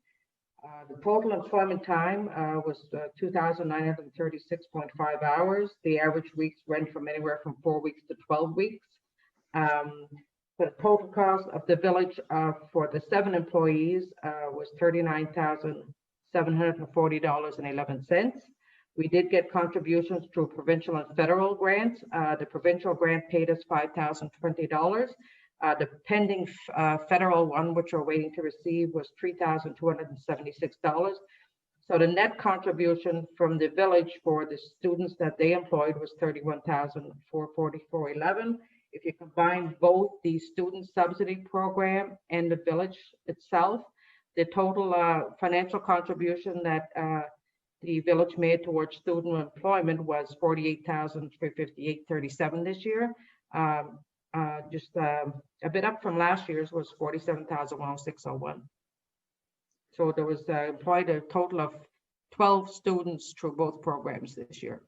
The total employment time was 2,936.5 hours. The average weeks went from anywhere from 4 weeks to 12 weeks. The total cost of the village for the 7 employees was $39,740.11. We did get contributions through provincial and federal grants. The provincial grant paid us $5,020. The pending federal one, which we're waiting to receive, was $3,276. So the net contribution from the village for the students that they employed was $31,444.11. If you combine both the student subsidy program and the village itself, the total financial contribution that the village made towards student employment was $48,358.37 this year. Just a bit up from last year's was $47,106.01. So there was employed a total of 12 students through both programs this year.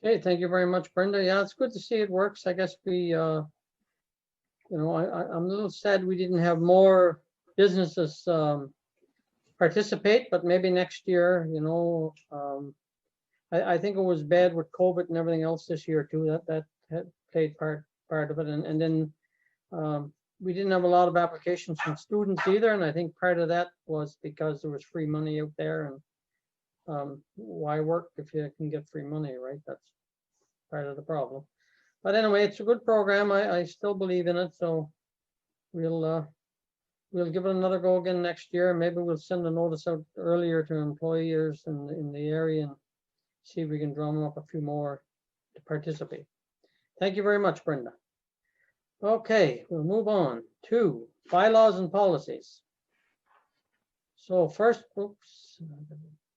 Okay, thank you very much, Brenda. Yeah, it's good to see it works. I guess we, I'm a little sad we didn't have more businesses participate, but maybe next year, I think it was bad with COVID and everything else this year too. That had played part of it, and then we didn't have a lot of applications from students either, and I think part of that was because there was free money out there, and why work if you can get free money, right? That's part of the problem. But anyway, it's a good program. I still believe in it, so we'll give it another go again next year. Maybe we'll send a notice out earlier to employers in the area and see if we can drum up a few more to participate. Thank you very much, Brenda. Okay, we'll move on to bylaws and policies. So first, oops,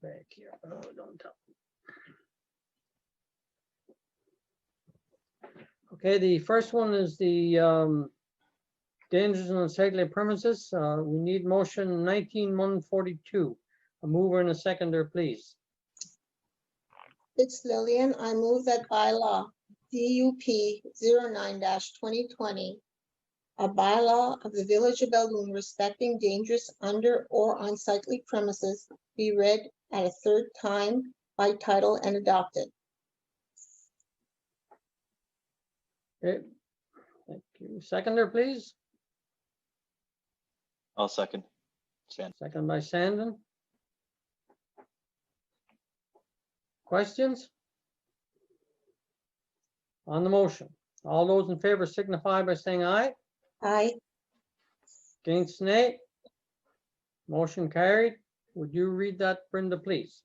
back here. Oh, don't tell. Okay, the first one is the dangers and unsightly premises. We need motion 19-142. A mover and a seconder, please. It's Lillian. I move that bylaw DUP 09-2020, a bylaw of the Village of Beldoon respecting dangerous under or unsightly premises, be read at a 3rd time by title and adopted. Okay, thank you. Seconder, please. I'll second. Sand. Second by Sandon. Questions? On the motion, all those in favor signify by saying aye. Aye. Against, nay. Motion carried. Would you read that, Brenda, please?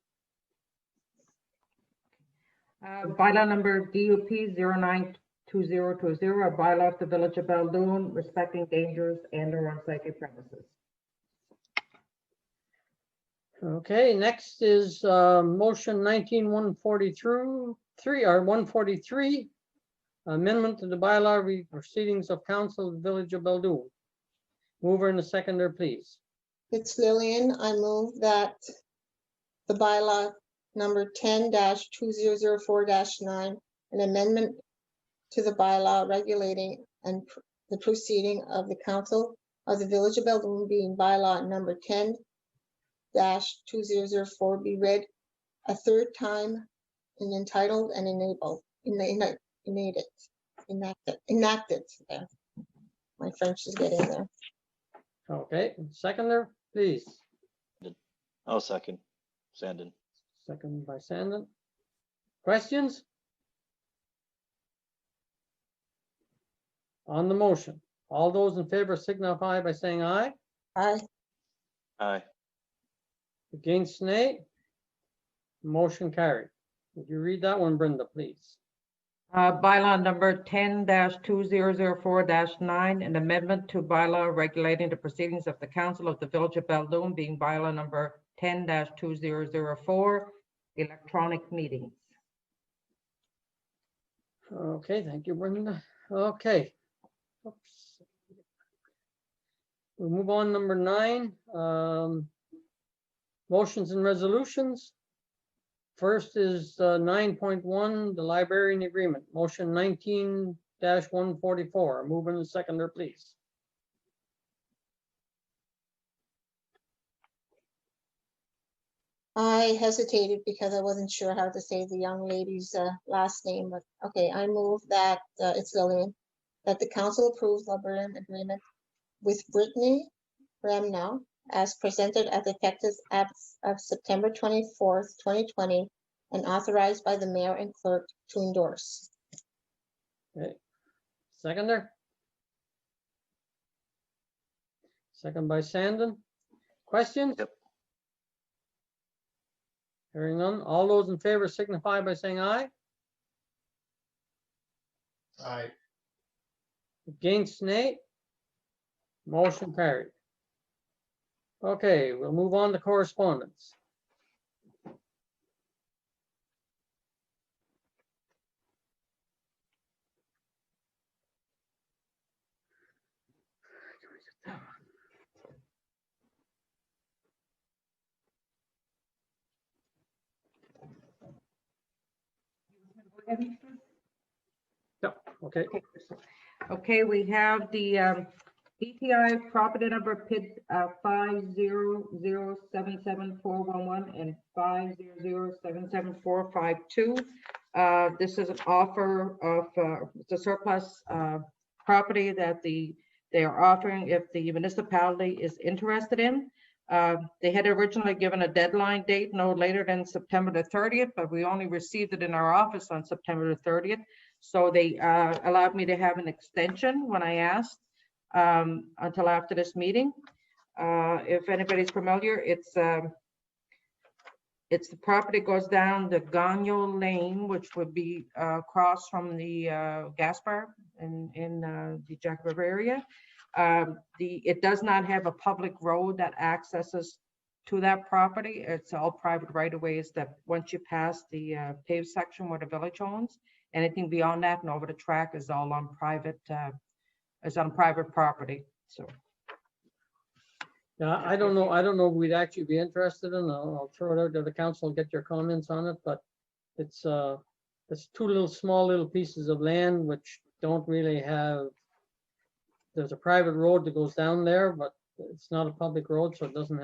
Bylaw number DUP 092020, a bylaw of the Village of Beldoon respecting dangerous and or unsightly premises. Okay, next is motion 19-143 or 143, amendment to the bylaw proceedings of council of the Village of Beldoon. Mover and a seconder, please. It's Lillian. I move that the bylaw number 10-2004-9, an amendment to the bylaw regulating and the proceeding of the council of the Village of Beldoon being bylaw number 10-2004 be read a 3rd time and entitled and enacted. There. My French is getting there. Okay, seconder, please. I'll second. Sandon. Second by Sandon. Questions? On the motion, all those in favor signify by saying aye. Aye. Aye. Against, nay. Motion carried. Would you read that one, Brenda, please? Bylaw number 10-2004-9, an amendment to bylaw regulating the proceedings of the Council of the Village of Balloon, being bylaw number 10-2004, electronic meetings. Okay, thank you, Brenda. Okay. Oops. We'll move on, number 9. Motions and resolutions. First is 9.1, the librarian agreement, motion 19-144. Move in the seconder, please. I hesitated because I wasn't sure how to say the young lady's last name, but okay, I move that, it's Lillian, that the council approves librarian agreement with Brittany Ramnow as presented at the effective as of September 24th, 2020, and authorized by the mayor and clerk to endorse. Okay. Seconder? Second by Sandon. Questions? Yep. Hearing none. All those in favor signify by saying aye. Aye. Against, nay. Motion carried. Okay, we'll move on to correspondence. Yep, okay. Okay, we have the ETI property number PID 500774111 and 500774452. This is an offer of the surplus property that they are offering if the municipality is interested in. They had originally given a deadline date no later than September the 30th, but we only received it in our office on September the 30th. So they allowed me to have an extension when I asked until after this meeting. If anybody's familiar, it's the property goes down the Gagnon Lane, which would be across from the gas bar in the Jack River area. It does not have a public road that accesses to that property. It's all private right-of-ways that once you pass the paved section where the village owns, anything beyond that and over the track is all on private, property. So. Yeah, I don't know if we'd actually be interested in, I'll throw it out to the council and get your comments on it, but it's two small little pieces of land which don't really have, there's a private road that goes down there, but it's not a public road, so it doesn't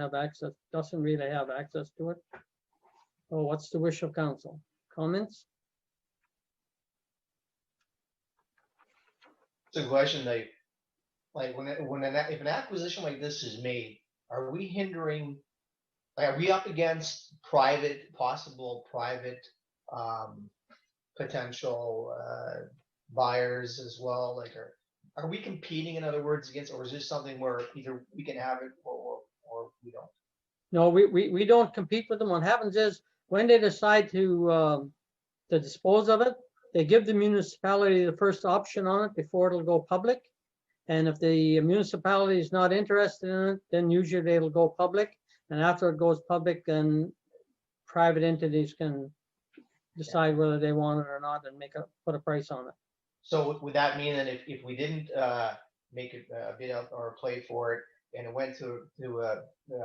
really have access to it. Oh, what's the wish of council? Comments? It's a question if an acquisition like this is made, are we hindering, are we up against possible private potential buyers as well? Like, are we competing, in other words, against, or is this something where either we can have it or we don't? No, we don't compete with them. What happens is when they decide to dispose of it, they give the municipality the first option on it before it'll go public. And if the municipality is not interested in it, then usually it'll go public. And after it goes public, then private entities can decide whether they want it or not and put a price on it. So would that mean that if we didn't make it a bid out or play for it, and it went to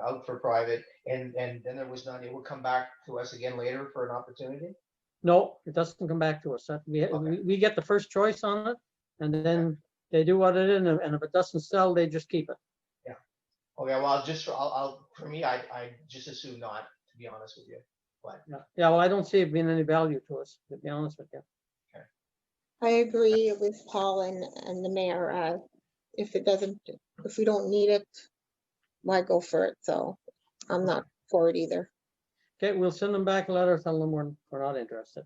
out for private, and then there was none, it would come back to us again later for an opportunity? No, it doesn't come back to us. We get the first choice on it, and then they do what it is, and if it doesn't sell, they just keep it. Yeah. Okay. Well, for me, I just assume not, to be honest with you. But Yeah. Well, I don't see it being any value to us, to be honest with you. I agree with Paul and the mayor. If we don't need it, why go for it? So I'm not for it either. Okay, we'll send them back a letter, tell them we're not interested.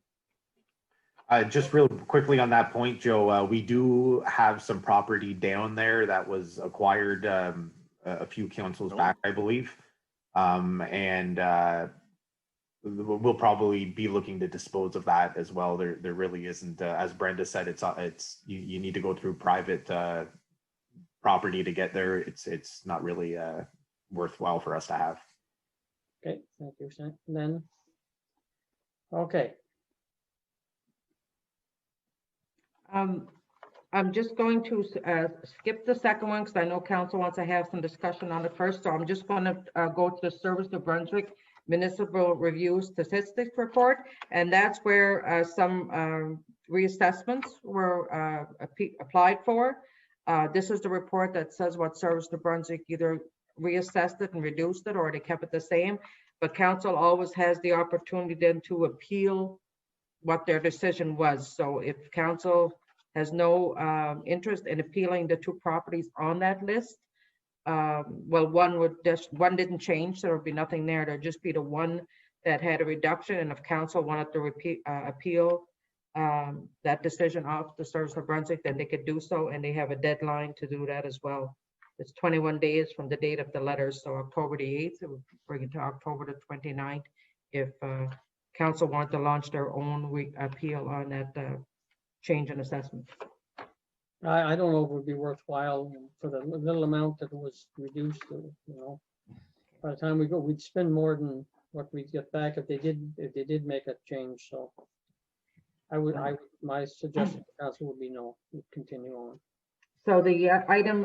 Just real quickly on that point, Joe, we do have some property down there that was acquired a few councils back, I believe. And we'll probably be looking to dispose of that as well. There really isn't, as Brenda said, it's you need to go through private property to get there. It's not really worthwhile for us to have. Okay, thank you, then. Okay, I'm just going to skip the second one because I know council wants to have some discussion on it first. So I'm just going to go to the Service New Brunswick Municipal Review Statistics Report. And that's where some reassessments were applied for. This is the report that says what Service New Brunswick either reassessed it and reduced it, or they kept it the same. But council always has the opportunity then to appeal what their decision was. So if council has no interest in appealing the two properties on that list, well, one didn't change, so there would be nothing there. There'd just be the one that had a reduction. And if council wanted to appeal that decision off the Service of Brunswick, then they could do so, and they have a deadline to do that as well. It's 21 days from the date of the letters, so October the 8th, it would bring it to October the 29th if council wanted to launch their own appeal on that change in assessment. I don't know if it would be worthwhile for the little amount that was reduced, by the time we go, we'd spend more than what we'd get back if they did make a change, so. My suggestion to council would be no, we'd continue on. So the item,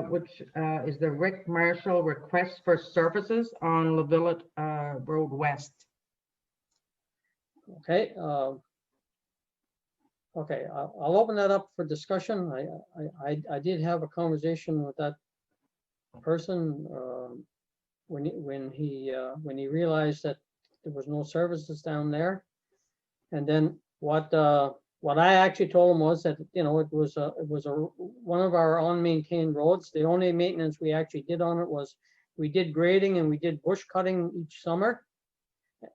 which is the Rick Marshall request for services on Levillet Road West. Okay, okay, I'll open that up for discussion. I did have a conversation with that person when he realized that there was no services down there. And then what I actually told him was that, it was one of our unmaintained roads. The only maintenance we actually did on it was we did grading and we did bush cutting each summer,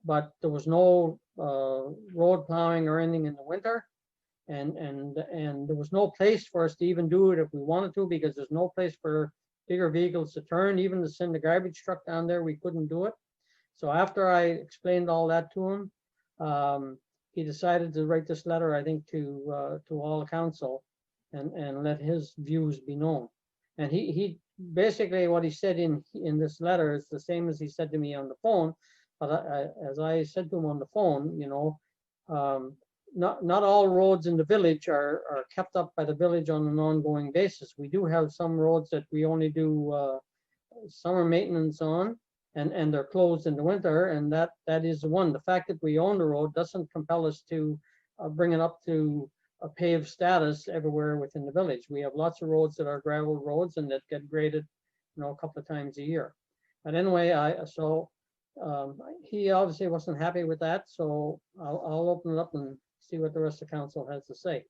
but there was no road plowing or anything in the winter. And there was no place for us to even do it if we wanted to, because there's no place for bigger vehicles to turn. Even to send the garbage truck down there, we couldn't do it. So after I explained all that to him, he decided to write this letter, I think, to all council and let his views be known. And he basically, what he said in this letter is the same as he said to me on the phone. But as I said to him on the phone, not all roads in the village are kept up by the village on an ongoing basis. We do have some roads that we only do summer maintenance on, and they're closed in the winter, and that is the one. The fact that we own the road doesn't compel us to bring it up to a paved status everywhere within the village. We have lots of roads that are gravel roads and that get graded, a couple of times a year. But anyway, he obviously wasn't happy with that, so I'll open it up and see what the rest of council has to say.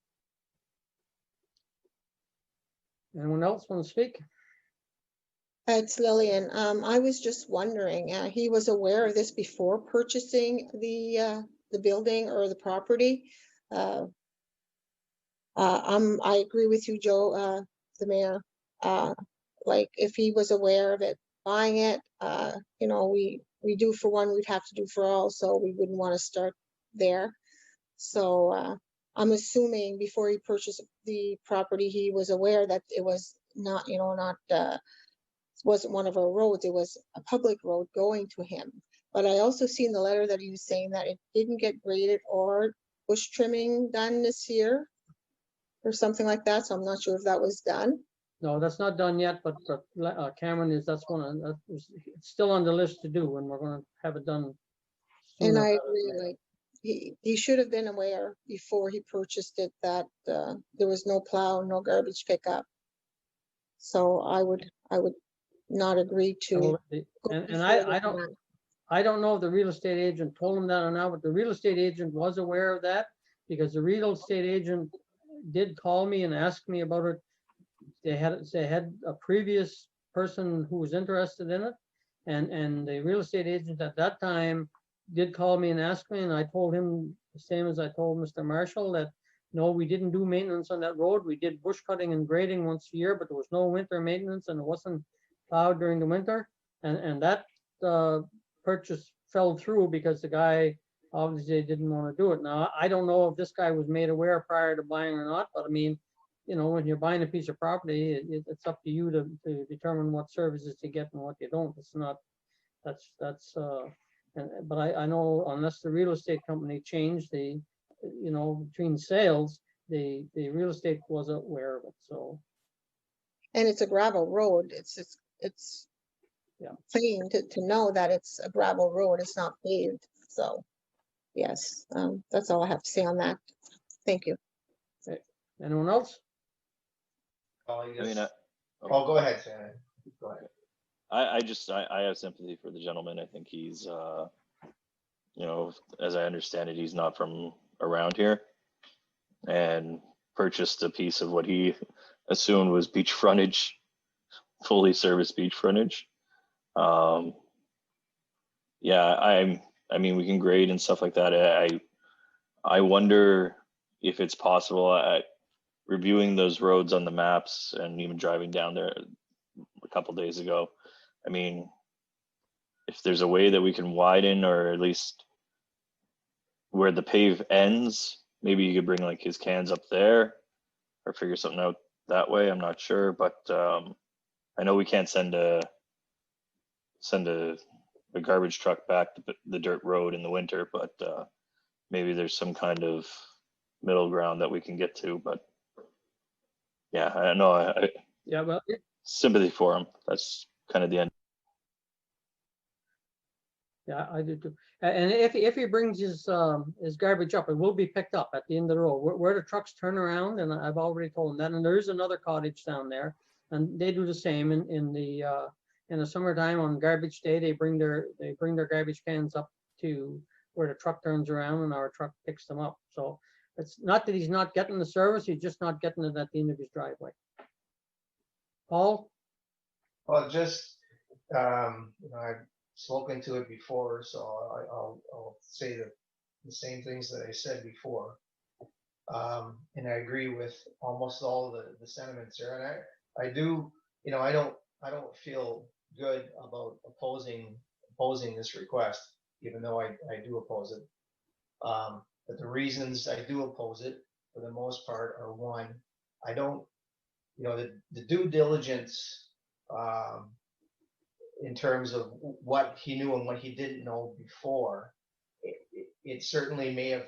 Anyone else want to speak? It's Lillian. I was just wondering, he was aware of this before purchasing the building or the property. I agree with you, Joe, the mayor. Like if he was aware of it, buying it, we do for one, we'd have to do for all, so we wouldn't want to start there. So I'm assuming before he purchased the property, he was aware that it was not, wasn't one of our roads. It was a public road going to him. But I also seen the letter that he was saying that it didn't get graded or bush trimming done this year or something like that. So I'm not sure if that was done. No, that's not done yet, but Cameron it's still on the list to do, and we're going to have it done soon. And I agree, like he should have been aware before he purchased it that there was no plow, no garbage pickup. So I would not agree to. And I don't know if the real estate agent told him that or not, but the real estate agent was aware of that, because the real estate agent did call me and ask me about it. They had a previous person who was interested in it, and the real estate agent at that time did call me and ask me, and I told him the same as I told Mr. Marshall, that no, we didn't do maintenance on that road. We did bush cutting and grading once a year, but there was no winter maintenance, and it wasn't plowed during the winter. And that purchase fell through because the guy obviously didn't want to do it. Now, I don't know if this guy was made aware prior to buying or not, but I mean, you know, when you're buying a piece of property, it's up to you to determine what services you get and what you don't. It's not, but I know unless the real estate company changed the, you know, between sales, the real estate wasn't aware of it, so. And it's a gravel road. It's Yeah. plain to know that it's a gravel road. It's not paved. So, yes, that's all I have to say on that. Thank you. Anyone else? I I mean, guess- Oh, go ahead, Shannon. Go ahead. I have sympathy for the gentleman. I think he's, you know, as I understand it, he's not from around here and purchased a piece of what he assumed was beach frontage, fully serviced beach frontage. Yeah, I mean, we can grade and stuff like that. I wonder if it's possible at reviewing those roads on the maps and even driving down there a couple days ago. I mean, if there's a way that we can widen or at least where the pave ends, maybe you could bring like his cans up there or figure something out that way. I'm not sure, but I know we can't send a garbage truck back to the dirt road in the winter, but maybe there's some kind of middle ground that we can get to. But yeah, I don't know. Yeah, well, Sympathy for him. That's kind of the end. yeah, I do too. And if he brings his garbage up, it will be picked up at the end of the road where the trucks turn around. And I've already told him that. And there is another cottage down there, and they do the same in the summertime on garbage day. They bring their garbage cans up to where the truck turns around, and our truck picks them up. So it's not that he's not getting the service; he's just not getting it at the end of his driveway. Paul? Well, just, you know, I've spoken to it before, so I'll say the same things that I said before. And I agree with almost all the sentiments there. And I do, you know, I don't feel good about opposing this request, even though I do oppose it. But the reasons I do oppose it, for the most part, are one, I don't, you know, the due diligence in terms of what he knew and what he didn't know before, it certainly may have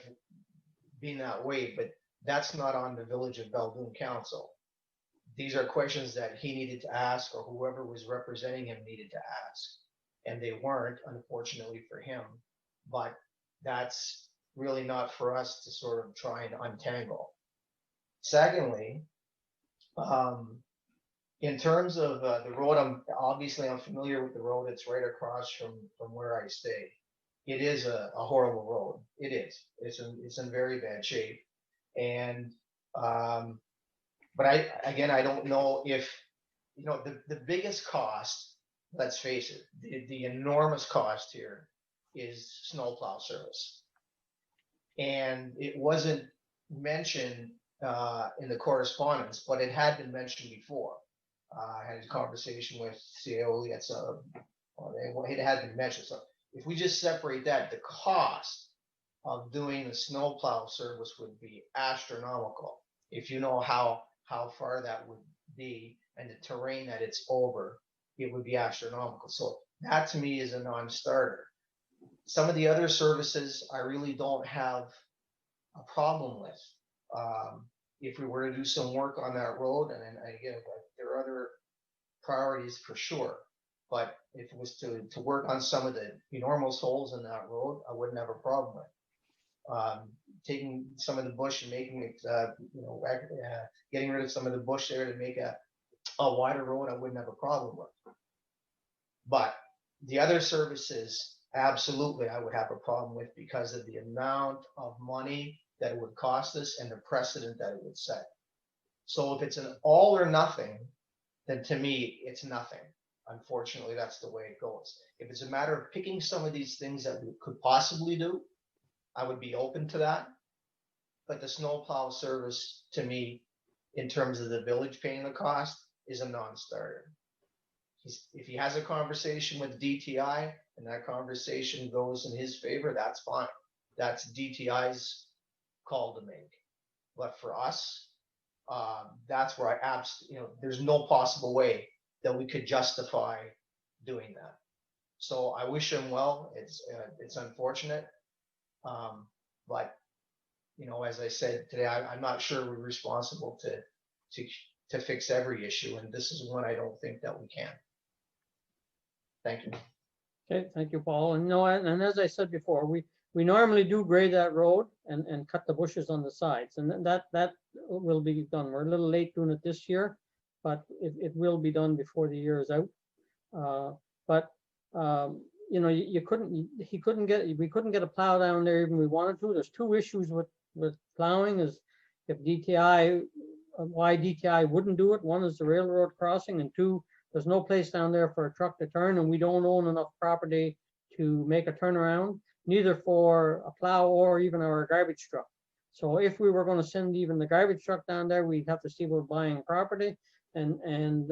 been that way, but that's not on the Village of Beldoon Council. These are questions that he needed to ask, or whoever was representing him needed to ask, and they weren't, unfortunately for him. But that's really not for us to sort of try and untangle. Secondly, in terms of the road, I'm familiar with the road. It's right across from where I stay. It is a horrible road. It is. It's in very bad shape. And but I don't know if, you know, the biggest cost, let's face it, the enormous cost here is snowplow service. And it wasn't mentioned in the correspondence, but it had been mentioned before. I had a conversation with CAO, it had been mentioned. So if we just separate that, the cost of doing the snowplow service would be astronomical. If you know how far that would be and the terrain that it's over, it would be astronomical. So that to me is a non-starter. Some of the other services I really don't have a problem with. If we were to do some work on that road, and again, there are other priorities for sure, but if it was to work on some of the enormous holes in that road, I wouldn't have a problem with. Taking some of the bush and making it, getting rid of some of the bush there to make a wider road, I wouldn't have a problem with. But the other services, absolutely, I would have a problem with because of the amount of money that it would cost us and the precedent that it would set. So if it's an all or nothing, then to me, it's nothing. Unfortunately, that's the way it goes. If it's a matter of picking some of these things that we could possibly do, I would be open to that. But the snowplow service, to me, in terms of the village paying the cost, is a non-starter. If he has a conversation with DTI and that conversation goes in his favor, that's fine. That's DTI's call to make. But for us, that's where there's no possible way that we could justify doing that. So I wish him well. It's unfortunate. But, as I said today, I'm not sure we're responsible to fix every issue. And this is one I don't think that we can. Thank you. Okay, thank you, Paul. And no, and as I said before, we normally do grade that road and cut the bushes on the sides, and that will be done. We're a little late doing it this year, but it will be done before the year is out. We couldn't get a plow down there even if we wanted to. There's two issues with plowing is if DTI, why DTI wouldn't do it. One is the railroad crossing, and two, there's no place down there for a truck to turn, and we don't own enough property to make a turnaround, neither for a plow or even our garbage truck. So if we were going to send even the garbage truck down there, we'd have to see we're buying property and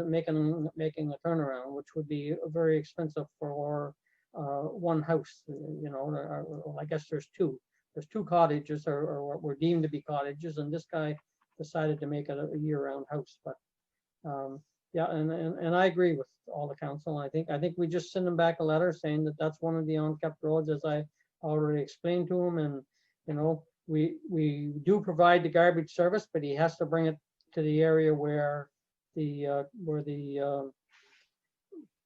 making a turnaround, which would be very expensive for one house. I guess there's two. There's two cottages or what were deemed to be cottages, and this guy decided to make it a year-round house. But yeah, and I agree with all the council. I think we just send him back a letter saying that that's one of the unkept roads, as I already explained to him. And we do provide the garbage service, but he has to bring it to the area where the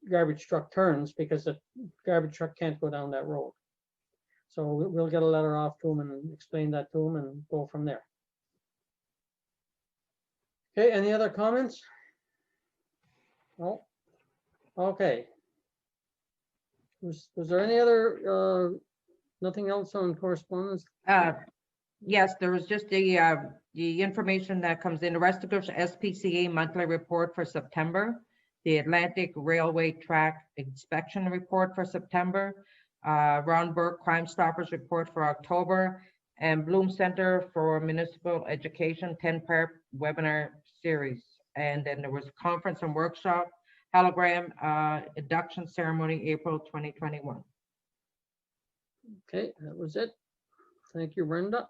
garbage truck turns, because the garbage truck can't go down that road. So we'll get a letter off to him and explain that to him and go from there. Okay, any other comments? No? Okay. Was there any other, nothing else on correspondence? Yes, there was just the information that comes in. The rest of it, SPCA monthly report for September, the Atlantic Railway Track Inspection Report for September, Ron Burke Crime Stoppers Report for October, and Bloom Center for Municipal Education 10-part webinar series. And then there was conference and workshop, hologram induction ceremony, April 2021. Okay, that was it. Thank you, Brenda.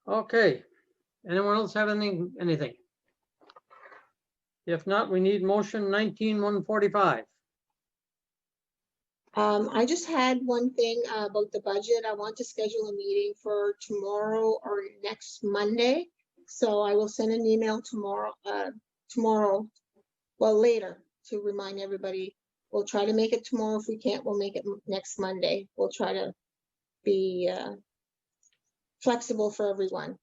Okay, anyone else have anything? If not, we need motion 19-145. I just had one thing about the budget. I want to schedule a meeting for tomorrow or next Monday. So I will send an email tomorrow, later, to remind everybody. We'll try to make it tomorrow. If we can't, we'll make it next Monday. We'll try to be flexible for everyone.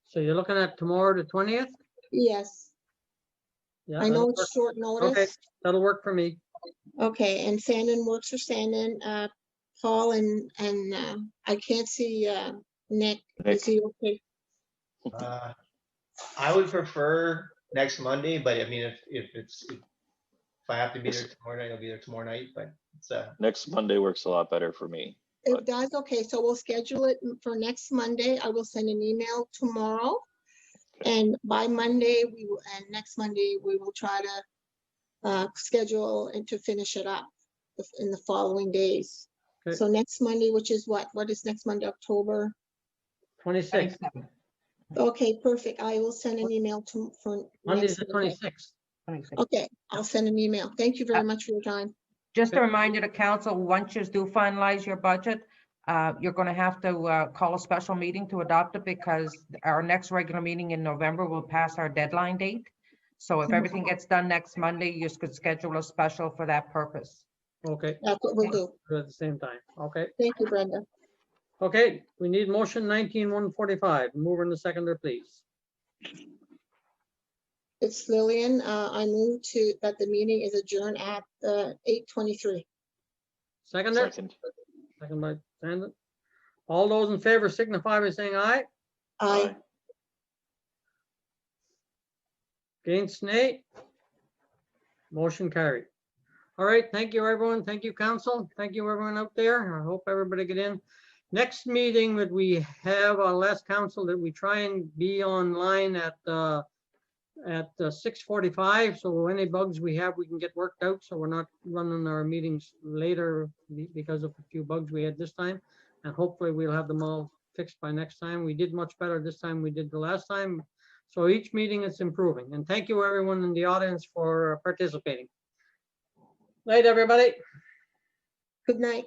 So you're looking at tomorrow, the 20th? Yes, Yeah, I know that'll it's work. short Okay, notice. that'll work for me. Okay, and Sandon works for Sandon. Paul and I can't see Nick. Is he okay? I would prefer next Monday, but I mean, if I have to be there tomorrow night, I'll be there tomorrow night, but it's Next Monday works a lot better for me. It does, okay, so we'll schedule it for next Monday. I will send an email tomorrow. And by Monday, and next Monday, we will try to schedule and to finish it up in the following days. Okay. So next Monday, which is what is next Monday, October? 26th, Okay, perfect. I will send an email for. Monday's next the Monday. 26th. Okay, I'll send an email. Thank you very much for your time. Just a reminder to council, once you do finalize your budget, you're going to have to call a special meeting to adopt it, because our next regular meeting in November will pass our deadline date. So if everything gets done next Monday, you could schedule a special for that purpose. Okay, That's what we'll do. at the same time. Okay, Thank you, Brenda. okay, we need motion 19-145. Mover and the seconder, please. It's Lillian. I move that the meeting is adjourned at 8:23. Seconder? Second. Second by Sandon. All those in favor signify by saying aye. Aye. Against, nay. Motion carried. All right, thank you, everyone. Thank you, council. Thank you, everyone out there. I hope everybody get in. Next meeting that we have, our last council, that we try and be online at at 6:45. So any bugs we have, we can get worked out. So we're not running our meetings later because of a few bugs we had this time. And hopefully we'll have them all fixed by next time. We did much better this time we did the last time. So each meeting is improving. And thank you everyone in the audience for participating. Night, everybody. Good night.